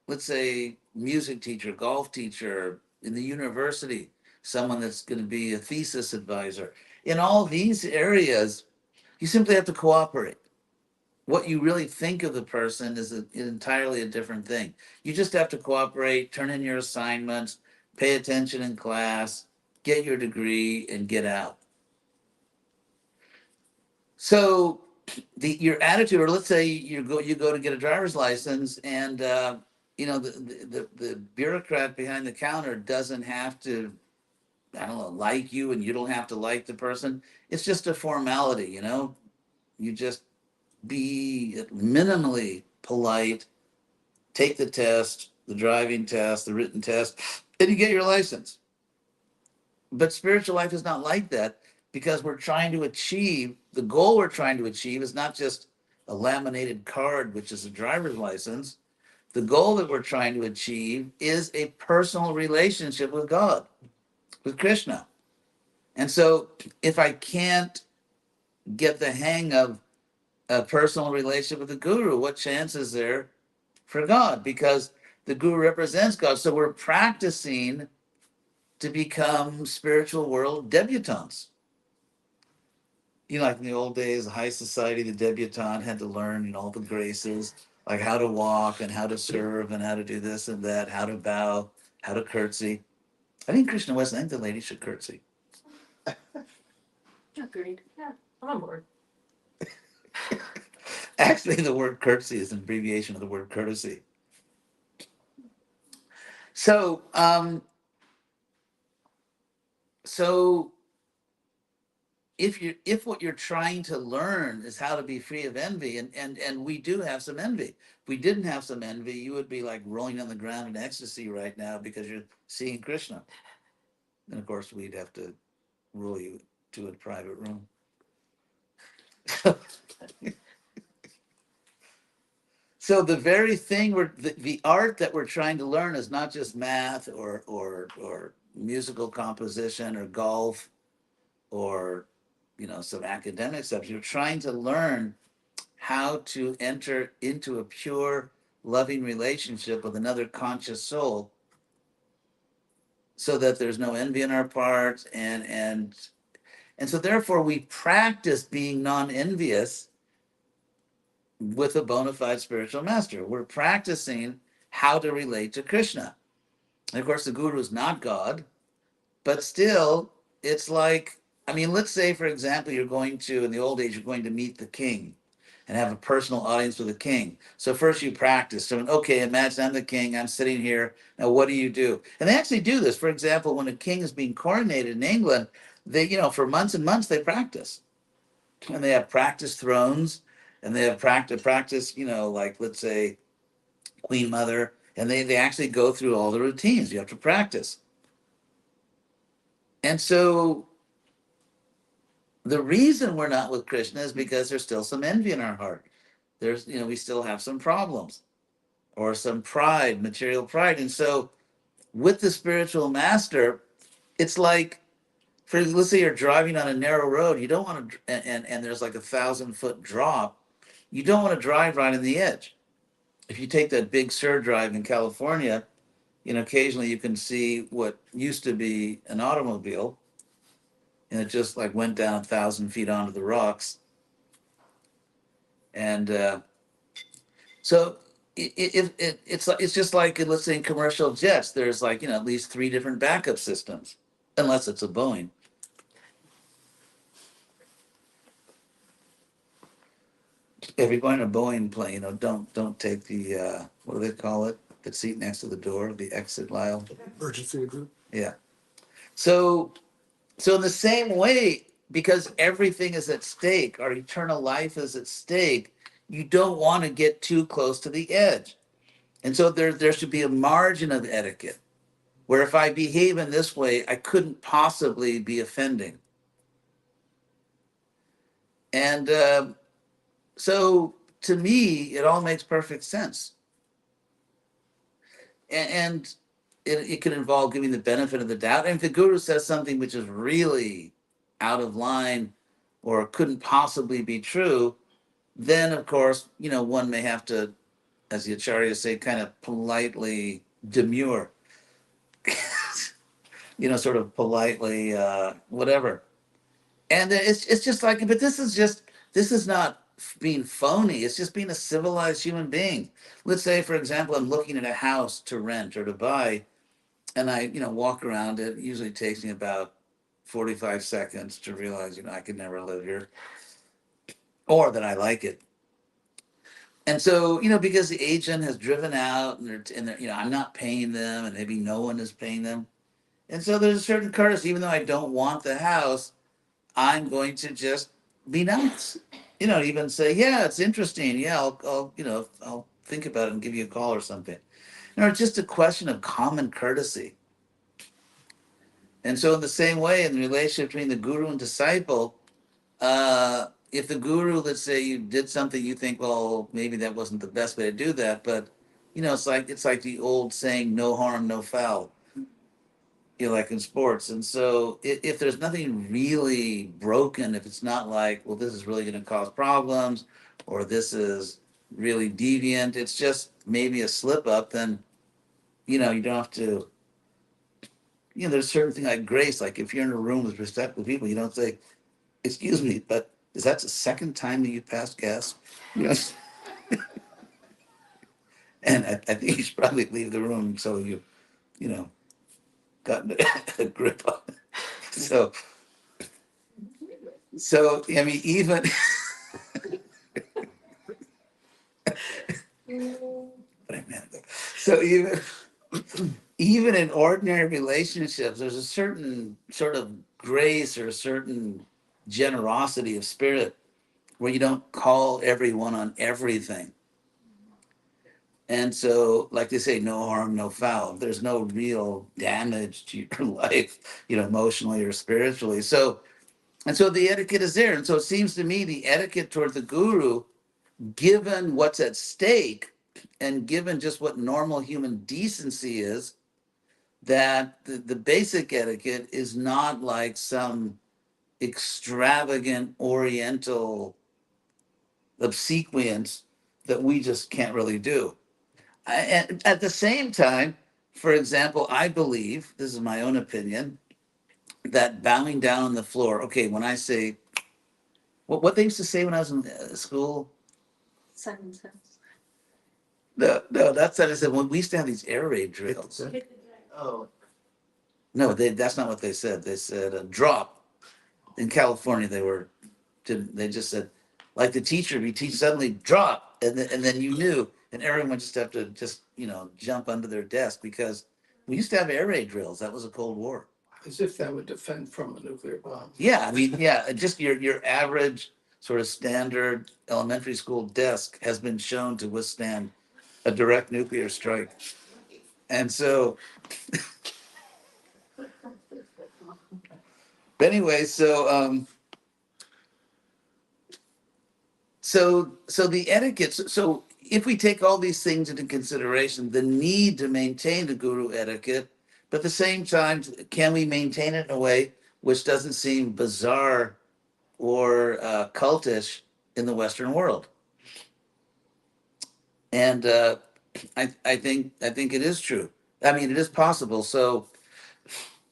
let's say music teacher, golf teacher in the university, someone that's going to be a thesis advisor. In all these areas, you simply have to cooperate. What you really think of the person is entirely a different thing. You just have to cooperate, turn in your assignments, pay attention in class, get your degree, and get out. So your attitude, or let's say you go to get a driver's license, and the bureaucrat behind the counter doesn't have to, I don't know, like you, and you don't have to like the person. It's just a formality, You just be minimally polite, take the test, the driving test, the written test, and you get your license. But spiritual life is not like that, because we're trying to achieve the goal we're trying to achieve is not just a laminated card, which is a driver's license. The goal that we're trying to achieve is a personal relationship with God, with Krishna. And so if I can't get the hang of a personal relationship with the guru, what chance is there for God? Because the guru represents God. So we're practicing to become spiritual world debutantes. You know, like in the old days, high society, the debutante had to learn, all the graces, like how to walk and how to serve and how to do this and that, how to bow, how to curtsy. I think Krishna West, I think the lady should curtsy. Agreed. Yeah, I'm on board. Actually, the word curtsy is an abbreviation of the word courtesy. So, so if what you're trying to learn is how to be free of envy, and we do have some envy. If we didn't have some envy, you would be like rolling on the ground in ecstasy right now because you're seeing Krishna. And of course, we'd have to rule you to a private room. So the very thing the art that we're trying to learn is not just math or musical composition or golf or some academic subject. You're trying to learn how to enter into a pure, loving relationship with another conscious soul, so that there's no envy in our part, and so therefore we practice being non-envious with a bona fide spiritual master. We're practicing how to relate to Krishna. And of course, the guru is not God, but still, it's like, I mean, let's say, for example, you're going to, in the old age, you're going to meet the king and have a personal audience with the king. So first you practice. So, okay, imagine I'm the king, I'm sitting here. Now, what do you do? And they actually do this. For example, when a king is being coronated in England, they, for months and months, they practice. And they have practice thrones, and they have practice, like, let's say, Queen Mother, and they actually go through all the routines. You have to practice. And so the reason we're not with Krishna is because there's still some envy in our heart. There's, we still have some problems or some pride, material pride. And so with the spiritual master, it's like, let's say you're driving on a narrow road, you don't want to, and there's like 1,000-foot drop. You don't want to drive right on the edge. If you take that Big Sur drive in California, occasionally you can see what used to be an automobile, and it just like went down 1,000 feet onto the rocks. And so it's just like, let's say, in commercial jets, there's like at least 3 different backup systems, unless it's a Boeing. If you're going to a Boeing plane, don't take the what do they call it? The seat next to the door, the exit aisle. Emergency group. Yeah. So in the same way, because everything is at stake, our eternal life is at stake, you don't want to get too close to the edge. And so there should be a margin of etiquette where if I behave in this way, I couldn't possibly be offending. And so to me, it all makes perfect sense. And it can involve giving the benefit of the doubt. And if the guru says something which is really out of line or couldn't possibly be true, then of course, one may have to, as the acharyas say, kind of politely demur, sort of politely, whatever. And it's just like, but this is not being phony. It's just being a civilized human being. Let's say, for example, I'm looking at a house to rent or to buy, and I, walk around it. It usually takes me about 45 seconds to realize, I could never live here, or that I like it. And so, because the agent has driven out and they're, I'm not paying them, and maybe no one is paying them. And so there's a certain courtesy, even though I don't want the house, I'm going to just be nice. Even say, yeah, it's interesting. Yeah, I'll think about it and give you a call or something. No, it's just a question of common courtesy. And so, in the same way, in the relationship between the guru and disciple, if the guru, let's say you did something, you think, well, maybe that wasn't the best way to do that, but it's like the old saying, "No harm, no foul." Like in sports. And so, if there's nothing really broken, if it's not like, well, this is really going to cause problems, or this is really deviant, it's just maybe a slip up, then you don't have to. There's certain thing like grace. Like if you're in a room with respectful people, you don't say, "Excuse me, but is that the second time that you passed gas?" Yes. And I think you should probably leave the room so you know, got a grip on it. So, I mean, even but I meant that. So even in ordinary relationships, there's a certain sort of grace or a certain generosity of spirit where you don't call everyone on everything. And so, like they say, no harm, no foul. There's no real damage to your life, emotionally or spiritually. So, and so the etiquette is there. And so it seems to me the etiquette toward the guru, given what's at stake and given just what normal human decency is, that the basic etiquette is not like some extravagant oriental obsequience that we just can't really do. And at the same time, for example, I believe, this is my own opinion, that bowing down on the floor, okay, when I say, what they used to say when I was in school? Simon Says. No, that's what I said. When we used to have these air raid drills. Oh, No, that's not what they said. They said drop. In California, they just said, like the teacher, we teach suddenly drop, and then you knew, and everyone just have to just jump under their desk because we used to have air raid drills. That was a Cold War. as if that would defend from a nuclear bomb. Yeah, I mean, yeah, just your average sort of standard elementary school desk has been shown to withstand a direct nuclear strike, and so anyway, so the etiquette. So if we take all these things into consideration, the need to maintain the guru etiquette, but at the same time, can we maintain it in a way which doesn't seem bizarre or cultish in the Western world? And I think it is true. I mean, it is possible. So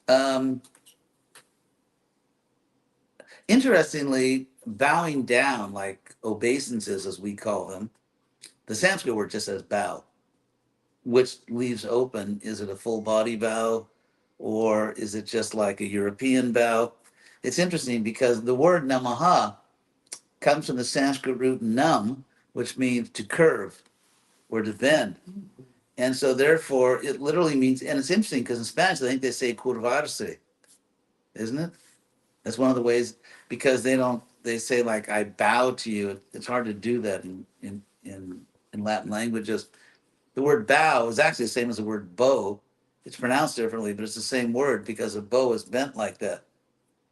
um, interestingly, bowing down, like obeisances as we call them, the Sanskrit word just says bow, which leaves open, is it a full body bow or is it just like a European bow? It's interesting because the word namaha comes from the Sanskrit root nam, which means to curve or to bend. And so therefore it literally means, and it's interesting because in Spanish I think they say curvarse, isn't it? That's one of the ways, because they say like I bow to you. It's hard to do that in Latin languages. The word bow is actually the same as the word bow. It's pronounced differently, but it's the same word because a bow is bent like that.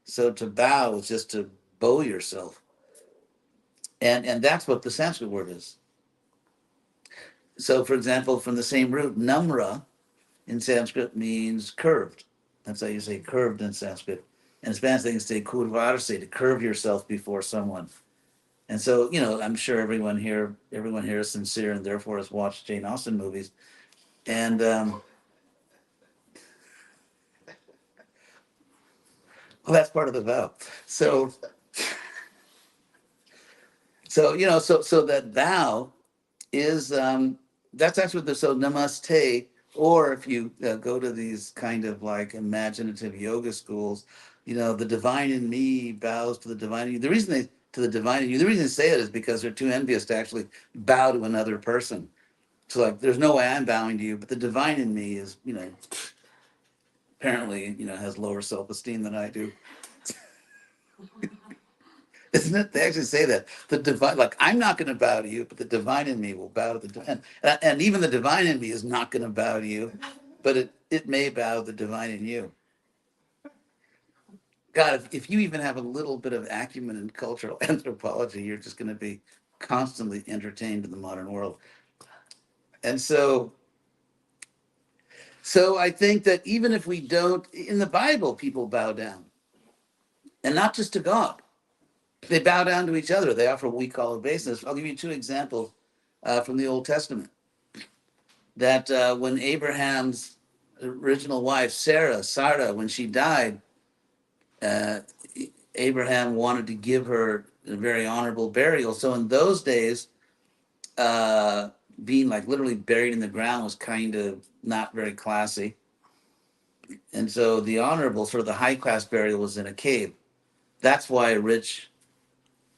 So to bow is just to bow yourself. And that's what the Sanskrit word is. So for example, from the same root, namra in Sanskrit means curved. That's how you say curved in Sanskrit. And in Spanish they can say curvarse, to curve yourself before someone. And so, I'm sure everyone here is sincere and therefore has watched Jane Austen movies. And well, that's part of the vow. So that vow is that's actually what so namaste, or if you go to these kind of like imaginative yoga schools, the divine in me bows to the divine in you. The reason they to the divine in you, the reason they say it is because they're too envious to actually bow to another person. So like, there's no way I'm bowing to you, but the divine in me is, apparently, has lower self-esteem than I do. Isn't it? They actually say that the divine, like I'm not going to bow to you, but the divine in me will bow to the divine, and even the divine in me is not going to bow to you, but it may bow to the divine in you. God, if you even have a little bit of acumen in cultural anthropology, you're just going to be constantly entertained in the modern world. And so I think that even if we don't, in the Bible, people bow down, and not just to God. They bow down to each other. They offer what we call obeisance. I'll give you two examples from the Old Testament. That when Abraham's original wife, Sarah, when she died, uh, Abraham wanted to give her a very honorable burial. So in those days, uh, being like literally buried in the ground was kind of not very classy. And so the honorable, sort of the high class burial was in a cave. That's why a rich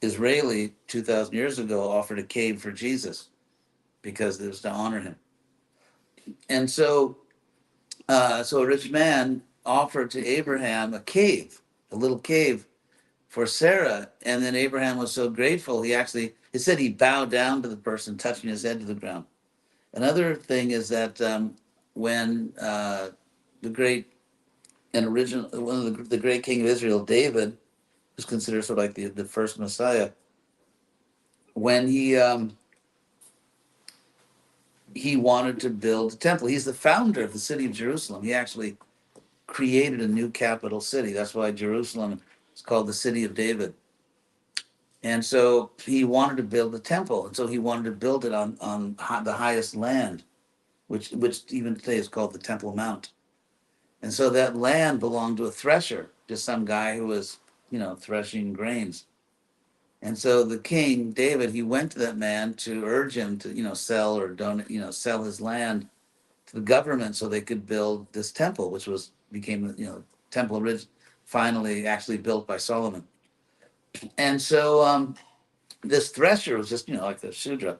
Israeli 2,000 years ago offered a cave for Jesus because it was to honor him. And so a rich man offered to Abraham a cave, a little cave for Sarah. And then Abraham was so grateful, it said he bowed down to the person, touching his head to the ground. Another thing is that when the great and original, one of the great king of Israel, David, who's considered sort of like the first Messiah, when he wanted to build a temple. He's the founder of the city of Jerusalem. He actually created a new capital city. That's why Jerusalem is called the city of David. And so he wanted to build a temple. And so he wanted to build it on the highest land, which even today is called the Temple Mount. And so that land belonged to a thresher, just some guy who was, threshing grains. And so the king, David, he went to that man to urge him to, sell or donate, sell his land to the government so they could build this temple, which became temple finally actually built by Solomon. And so this thresher was just like the Shudra,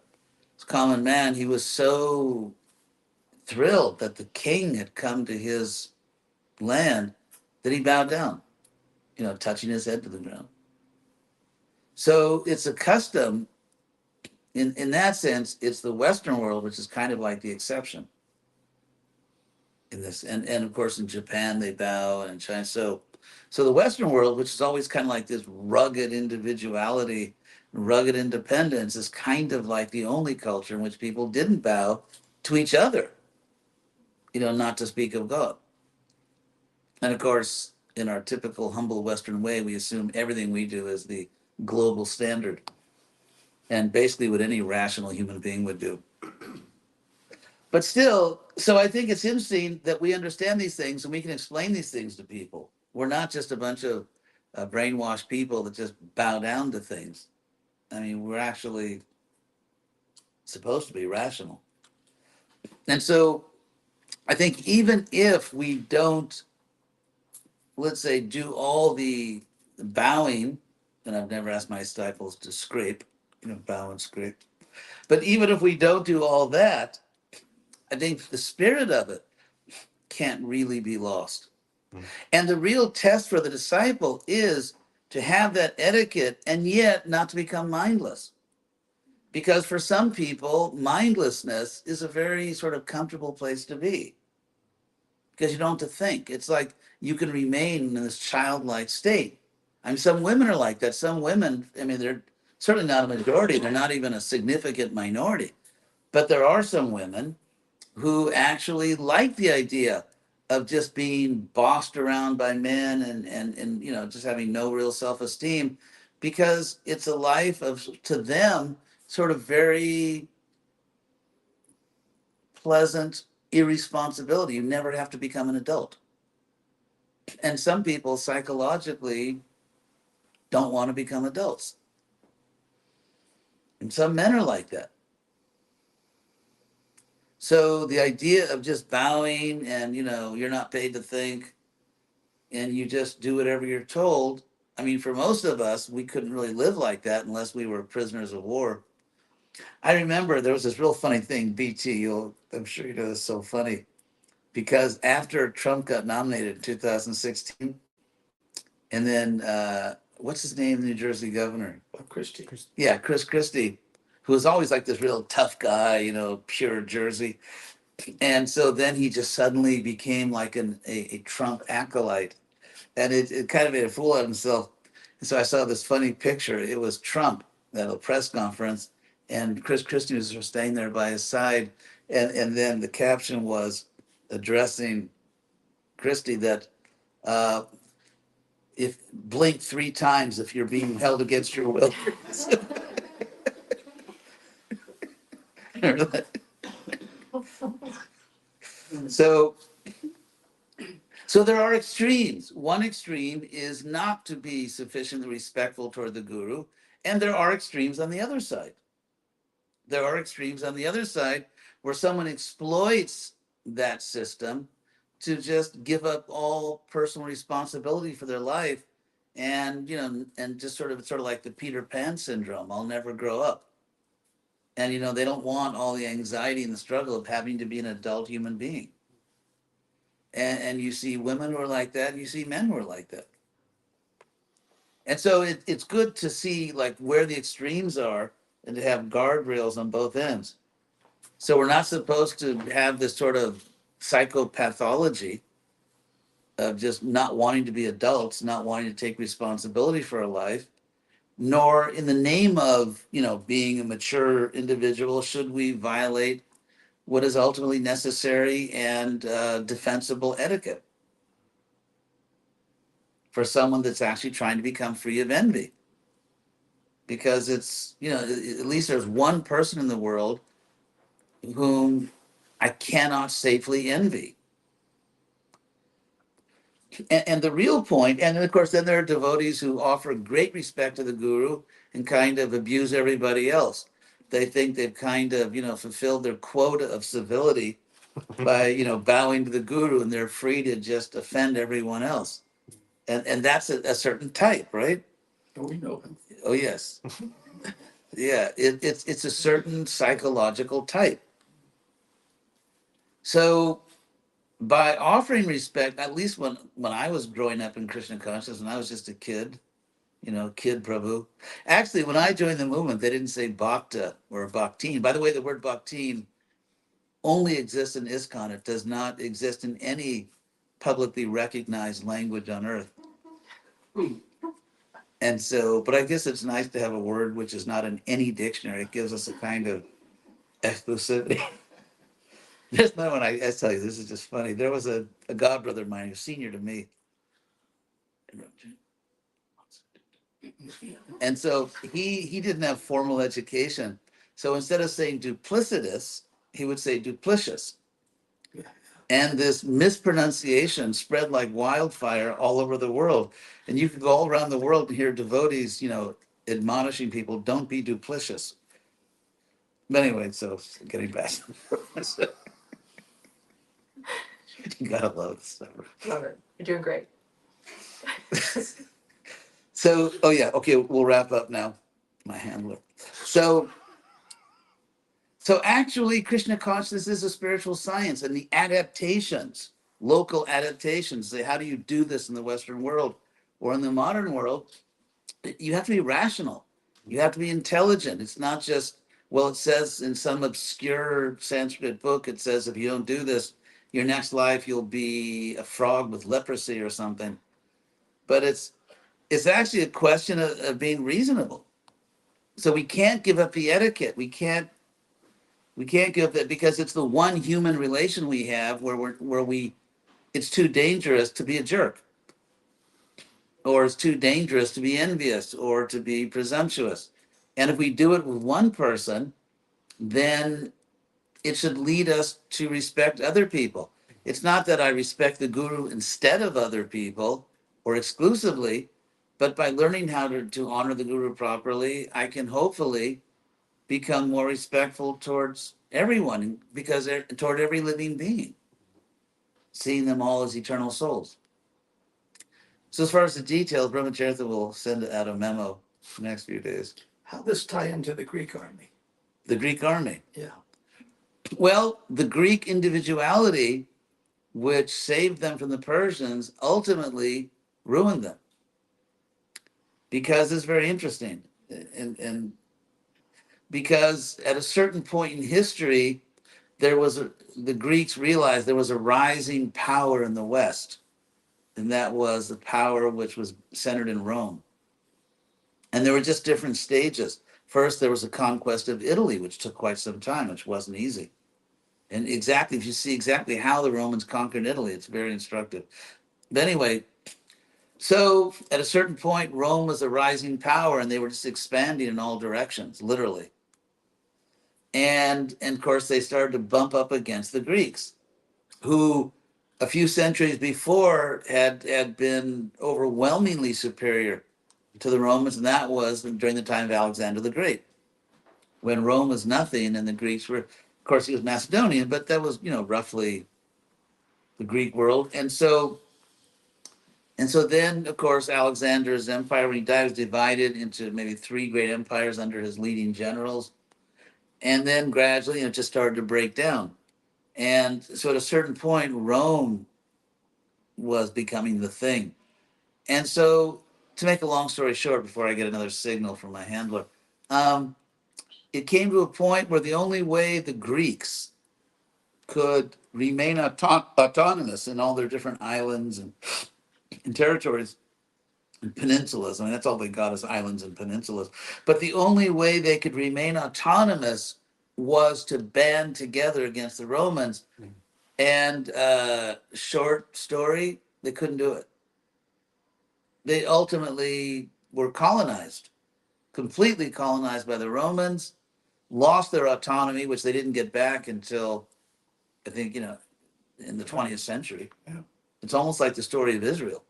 this common man. He was so thrilled that the king had come to his land that he bowed down, touching his head to the ground. So it's a custom in that sense. It's the Western world which is kind of like the exception in this, and of course in Japan they bow, and in China. So the Western world, which is always kind of like this rugged individuality, rugged independence, is kind of like the only culture in which people didn't bow to each other, not to speak of God. And of course, in our typical humble Western way, we assume everything we do is the global standard, and basically what any rational human being would do. But still, so I think it's interesting that we understand these things and we can explain these things to people. We're not just a bunch of brainwashed people that just bow down to things. I mean, we're actually supposed to be rational. And so I think even if we don't, let's say, do all the bowing, and I've never asked my disciples to scrape, bow and scrape. But even if we don't do all that, I think the spirit of it can't really be lost. And the real test for the disciple is to have that etiquette and yet not to become mindless. Because for some people, mindlessness is a very sort of comfortable place to be because you don't have to think. It's like you can remain in this childlike state. I mean, some women are like that. Some women, I mean, they're certainly not a majority, they're not even a significant minority. But there are some women who actually like the idea of just being bossed around by men and just having no real self-esteem because it's a life of, to them, sort of very pleasant irresponsibility. You never have to become an adult. And some people psychologically don't want to become adults, and some men are like that. So the idea of just bowing and you're not paid to think and you just do whatever you're told. I mean, for most of us, we couldn't really live like that unless we were prisoners of war. I remember there was this real funny thing, BT, I'm sure you know this is so funny, because after Trump got nominated in 2016, and then what's his name, the New Jersey governor? Christie. Yeah, Chris Christie, who was always like this real tough guy, pure Jersey. And so then he just suddenly became like a Trump acolyte. And it kind of made a fool out of himself. And so I saw this funny picture. It was Trump at a press conference, and Chris Christie was staying there by his side. And then the caption was addressing Christie that uh, if blink 3 times if you're being held against your will. so so there are extremes. One extreme is not to be sufficiently respectful toward the guru, and there are extremes on the other side. There are extremes on the other side where someone exploits that system to just give up all personal responsibility for their life, and and just sort of like the Peter Pan syndrome. I'll never grow up. And they don't want all the anxiety and the struggle of having to be an adult human being. And you see women who are like that, and you see men who are like that. And so it's good to see like where the extremes are and to have guardrails on both ends. So we're not supposed to have this sort of psychopathology of just not wanting to be adults, not wanting to take responsibility for our life, nor in the name of, being a mature individual, should we violate what is ultimately necessary and defensible etiquette for someone that's actually trying to become free of envy. Because it's, at least there's one person in the world whom I cannot safely envy. And the real point, and of course, then there are devotees who offer great respect to the guru and kind of abuse everybody else. They think they've kind of, fulfilled their quota of civility by, bowing to the guru, and they're free to just offend everyone else. And that's a certain type, right? Oh, we know him. Oh, yes. Yeah, it's a certain psychological type. So by offering respect, at least when I was growing up in Krishna consciousness, when I was just a kid, kid Prabhu. Actually, when I joined the movement, they didn't say bhakta or bhaktin. By the way, the word bhaktin only exists in ISKCON. It does not exist in any publicly recognized language on earth. And so, but I guess it's nice to have a word which is not in any dictionary. It gives us a kind of exclusivity. There's another one, I tell you, this is just funny. There was a godbrother of mine who's senior to me. And so he didn't have formal education. So instead of saying duplicitous, he would say duplicious. And this mispronunciation spread like wildfire all over the world. And you could go all around the world and hear devotees, admonishing people, don't be duplicitous. But anyway, so getting back. You gotta love this stuff. Love it. You're doing great. So, oh yeah, okay, we'll wrap up now. My handler. So actually, Krishna consciousness is a spiritual science, and the adaptations, local adaptations, say, how do you do this in the Western world or in the modern world? You have to be rational. You have to be intelligent. It's not just, well, it says in some obscure Sanskrit book, it says if you don't do this, your next life you'll be a frog with leprosy or something. But it's actually a question of being reasonable. So we can't give up the etiquette. We can't give up that, because it's the one human relation we have where it's too dangerous to be a jerk, or it's too dangerous to be envious or to be presumptuous. And if we do it with one person, then it should lead us to respect other people. It's not that I respect the guru instead of other people or exclusively, but by learning how to honor the guru properly, I can hopefully become more respectful towards everyone, because they're toward every living being, seeing them all as eternal souls. So as far as the details, Brahmacharya will send out a memo the next few days. How this tie into the Greek army? The Greek army. Yeah. Well, the Greek individuality, which saved them from the Persians, ultimately ruined them. because it's very interesting. And because at a certain point in history, the Greeks realized there was a rising power in the West, and that was the power which was centered in Rome. And there were just different stages. First, there was the conquest of Italy, which took quite some time, which wasn't easy. And exactly, if you see exactly how the Romans conquered Italy, it's very instructive. But anyway, so at a certain point, Rome was a rising power, and they were just expanding in all directions, literally. And of course, they started to bump up against the Greeks, who a few centuries before had been overwhelmingly superior to the Romans, and that was during the time of Alexander the Great, when Rome was nothing and the Greeks were, of course, he was Macedonian, but that was, roughly the Greek world. And so then, of course, Alexander's empire, when he died, was divided into maybe three great empires under his leading generals. And then gradually, it just started to break down. And so at a certain point, Rome was becoming the thing. And so, to make a long story short, before I get another signal from my handler, um, it came to a point where the only way the Greeks could remain autonomous in all their different islands and territories and peninsulas. I mean, that's all they got is islands and peninsulas. But the only way they could remain autonomous was to band together against the Romans. And short story, they couldn't do it. They ultimately were colonized, completely colonized by the Romans, lost their autonomy, which they didn't get back until, I think, in the 20th century. Yeah. It's almost like the story of Israel.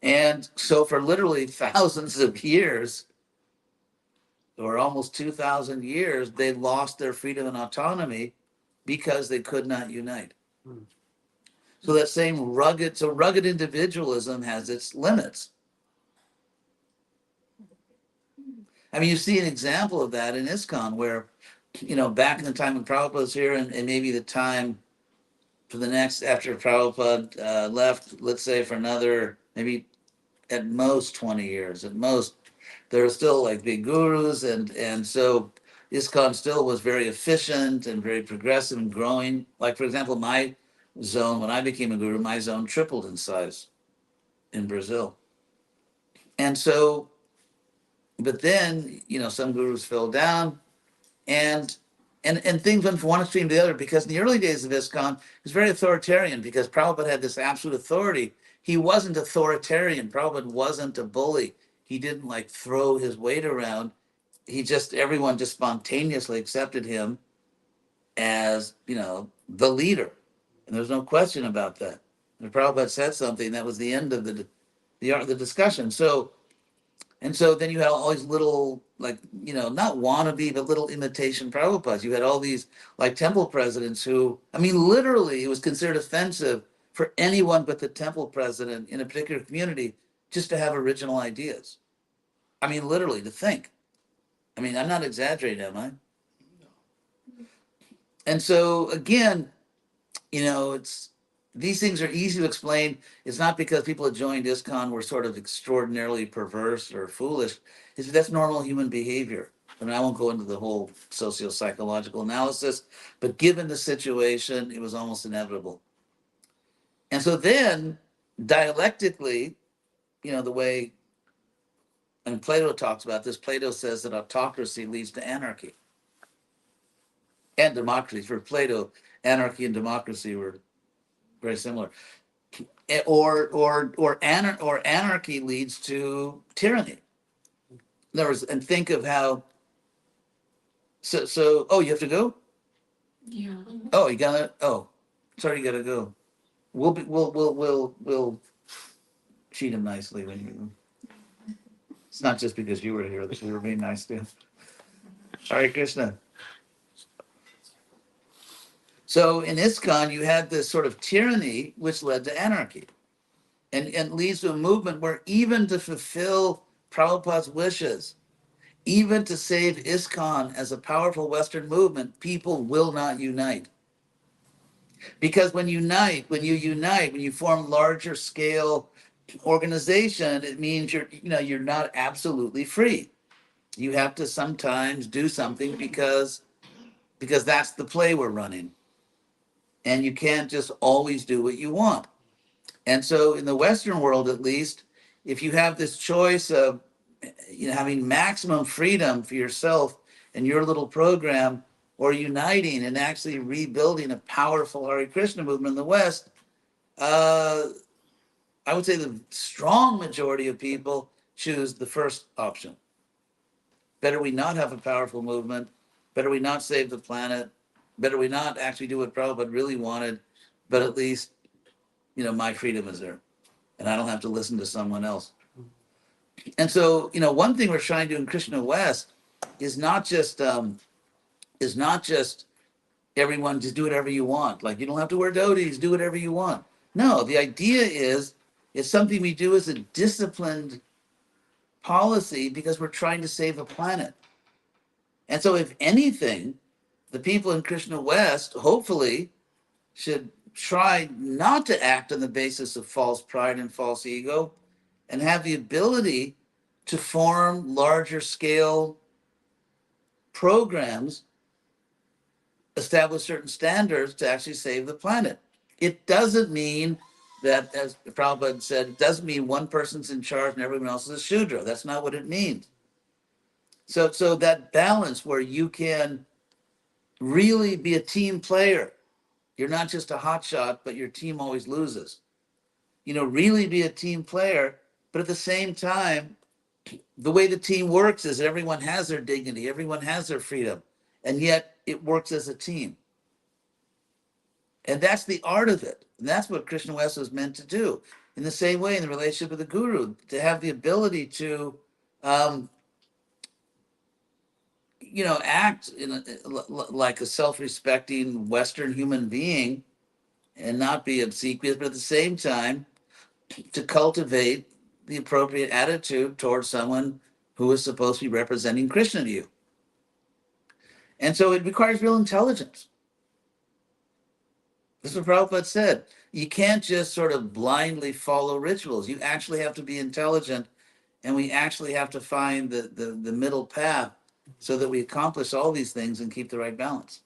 And so for literally thousands of years, or almost 2,000 years, they lost their freedom and autonomy because they could not unite. So that same rugged individualism has its limits. I mean, you see an example of that in ISKCON, where, back in the time when Prabhupada was here, and maybe the time for the next, after Prabhupada left, let's say for another, maybe at most 20 years, at most, there were still like big gurus, and so ISKCON still was very efficient and very progressive and growing. Like, for example, my zone, when I became a guru, my zone tripled in size in Brazil. And so, but then, some gurus fell down, and and things went from one extreme to the other, because in the early days of ISKCON, it was very authoritarian because Prabhupada had this absolute authority. He wasn't authoritarian. Prabhupada wasn't a bully. He didn't like throw his weight around. Everyone just spontaneously accepted him as, the leader. And there's no question about that. If Prabhupada said something, that was the end of the discussion. So then you had all these little, like, not wannabe, but little imitation Prabhupads. You had all these, like, temple presidents who, I mean, literally, it was considered offensive for anyone but the temple president in a particular community just to have original ideas. I mean, literally, to think. I mean, I'm not exaggerating, am I? And so, again, it's these things are easy to explain. It's not because people that joined ISKCON were sort of extraordinarily perverse or foolish. That's normal human behavior. I mean, I won't go into the whole socio-psychological analysis, but given the situation, it was almost inevitable. And so then, dialectically, the way, and Plato talks about this, Plato says that autocracy leads to anarchy and democracy. For Plato, anarchy and democracy were very similar. Or anarchy leads to tyranny. In other words, and think of how. So oh, you have to go. Yeah. Oh, you gotta. Oh, sorry, you gotta go. We'll treat him nicely when you. It's not just because you were here that we were being nice to him. Hare Krishna. So in ISKCON, you had this sort of tyranny which led to anarchy. And leads to a movement where even to fulfill Prabhupada's wishes, even to save ISKCON as a powerful Western movement, people will not unite. Because when you unite, when you form larger scale organization, it means you're not absolutely free. You have to sometimes do something because that's the play we're running. And you can't just always do what you want. And so in the Western world, at least, if you have this choice of having maximum freedom for yourself and your little program, or uniting and actually rebuilding a powerful Hare Krishna movement in the West, uh, I would say the strong majority of people choose the first option. Better we not have a powerful movement. Better we not save the planet. Better we not actually do what Prabhupada really wanted, but at least, my freedom is there. And I don't have to listen to someone else. And so, one thing we're trying to do in Krishna West is not just everyone just do whatever you want. Like you don't have to wear dhotis, do whatever you want. No, the idea is it's something we do as a disciplined policy because we're trying to save the planet. And so, if anything, the people in Krishna West hopefully should try not to act on the basis of false pride and false ego and have the ability to form larger scale programs, establish certain standards to actually save the planet. It doesn't mean that, as Prabhupada said, it doesn't mean one person's in charge and everyone else is a Shudra. That's not what it means. So that balance where you can really be a team player. You're not just a hotshot, but your team always loses. Really be a team player, but at the same time, the way the team works is everyone has their dignity, everyone has their freedom, and yet it works as a team. And that's the art of it. And that's what Krishna West was meant to do. In the same way, in the relationship with the guru, to have the ability to, um, act like a self-respecting Western human being and not be obsequious, but at the same time, to cultivate the appropriate attitude towards someone who is supposed to be representing Krishna to you. And so it requires real intelligence. This is what Prabhupada said. You can't just sort of blindly follow rituals. You actually have to be intelligent, and we actually have to find the middle path so that we accomplish all these things and keep the right balance.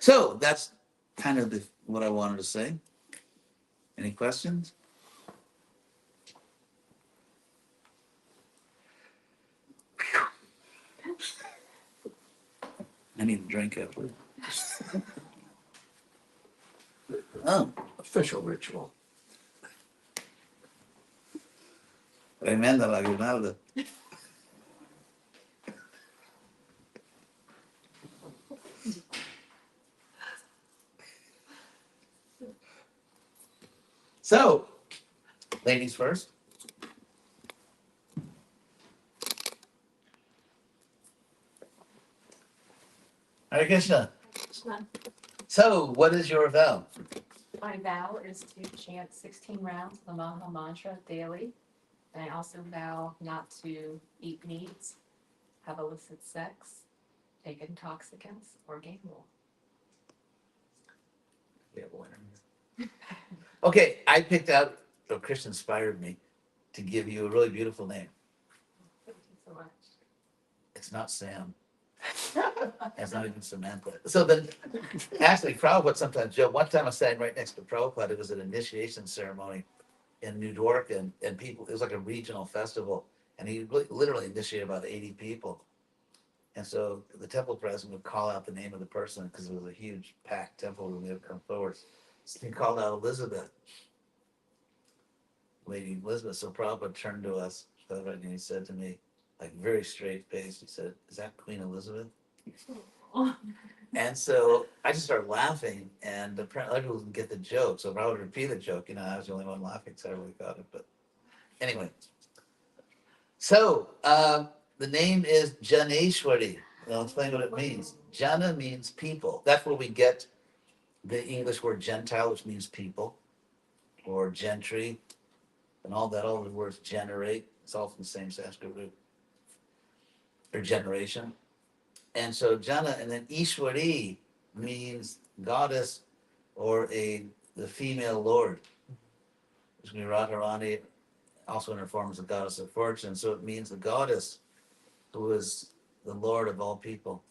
So that's kind of what I wanted to say. Any questions? I need a drink after. Oh, Official ritual. tremenda la guirnalda. So, ladies first. Hare Krishna. So, what is your vow? My vow is to chant 16 rounds of the Maha Mantra daily. And I also vow not to eat meats, have illicit sex, take intoxicants, or gamble. We have a winner. Okay, I picked out, or Krishna inspired me to give you a really beautiful name. Thank you so much. It's not Sam. It's not even Samantha. So then, actually, Prabhupada sometimes joke. One time I was standing right next to Prabhupada. It was an initiation ceremony in New York, and people, it was like a regional festival, and he literally initiated about 80 people. And so the temple president would call out the name of the person because it was a huge packed temple room. They would come forward. So he called out Elizabeth, Lady Elizabeth. So Prabhupada turned to us, and he said to me, like very straight faced, he said, "Is that Queen Elizabeth?" And so I just started laughing, and apparently other people didn't get the joke. So if I would repeat the joke, I was the only one laughing, so everybody got it. But anyway, so the name is Janeshwari. I'll explain what it means. Jana means people. That's where we get the English word Gentile, which means people, or gentry, and all that. All the words generate. It's all from the same Sanskrit root, or generation. And so Jana, and then Ishwari means goddess or the female lord. Krishna Radharani, also in her form is the goddess of fortune, so it means the goddess who is the lord of all people.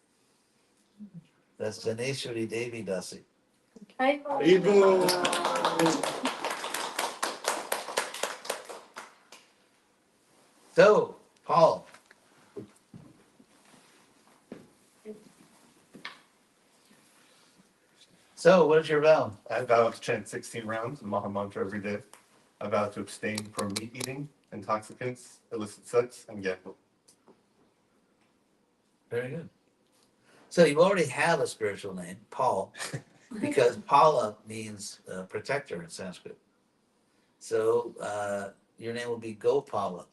That's Janeshwari Devi Dasi. So, Paul. So, what is your vow? I vow to chant 16 rounds of Maha Mantra every day. I vow to abstain from meat eating, intoxicants, illicit sex, and gambling. Very good. So you already have a spiritual name, Paul, because Pala means protector in Sanskrit. So your name will be Gopala.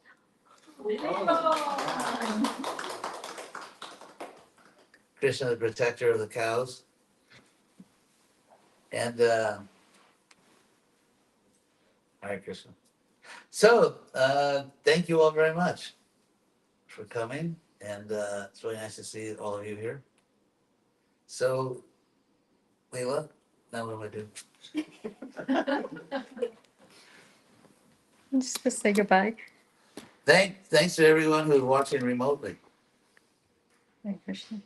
Krishna, the protector of the cows. And Hare Krishna. So thank you all very much for coming. And it's really nice to see all of you here. So, Leela, now what do I do? Just to say goodbye. Thanks to everyone who's watching remotely. Hare Krishna.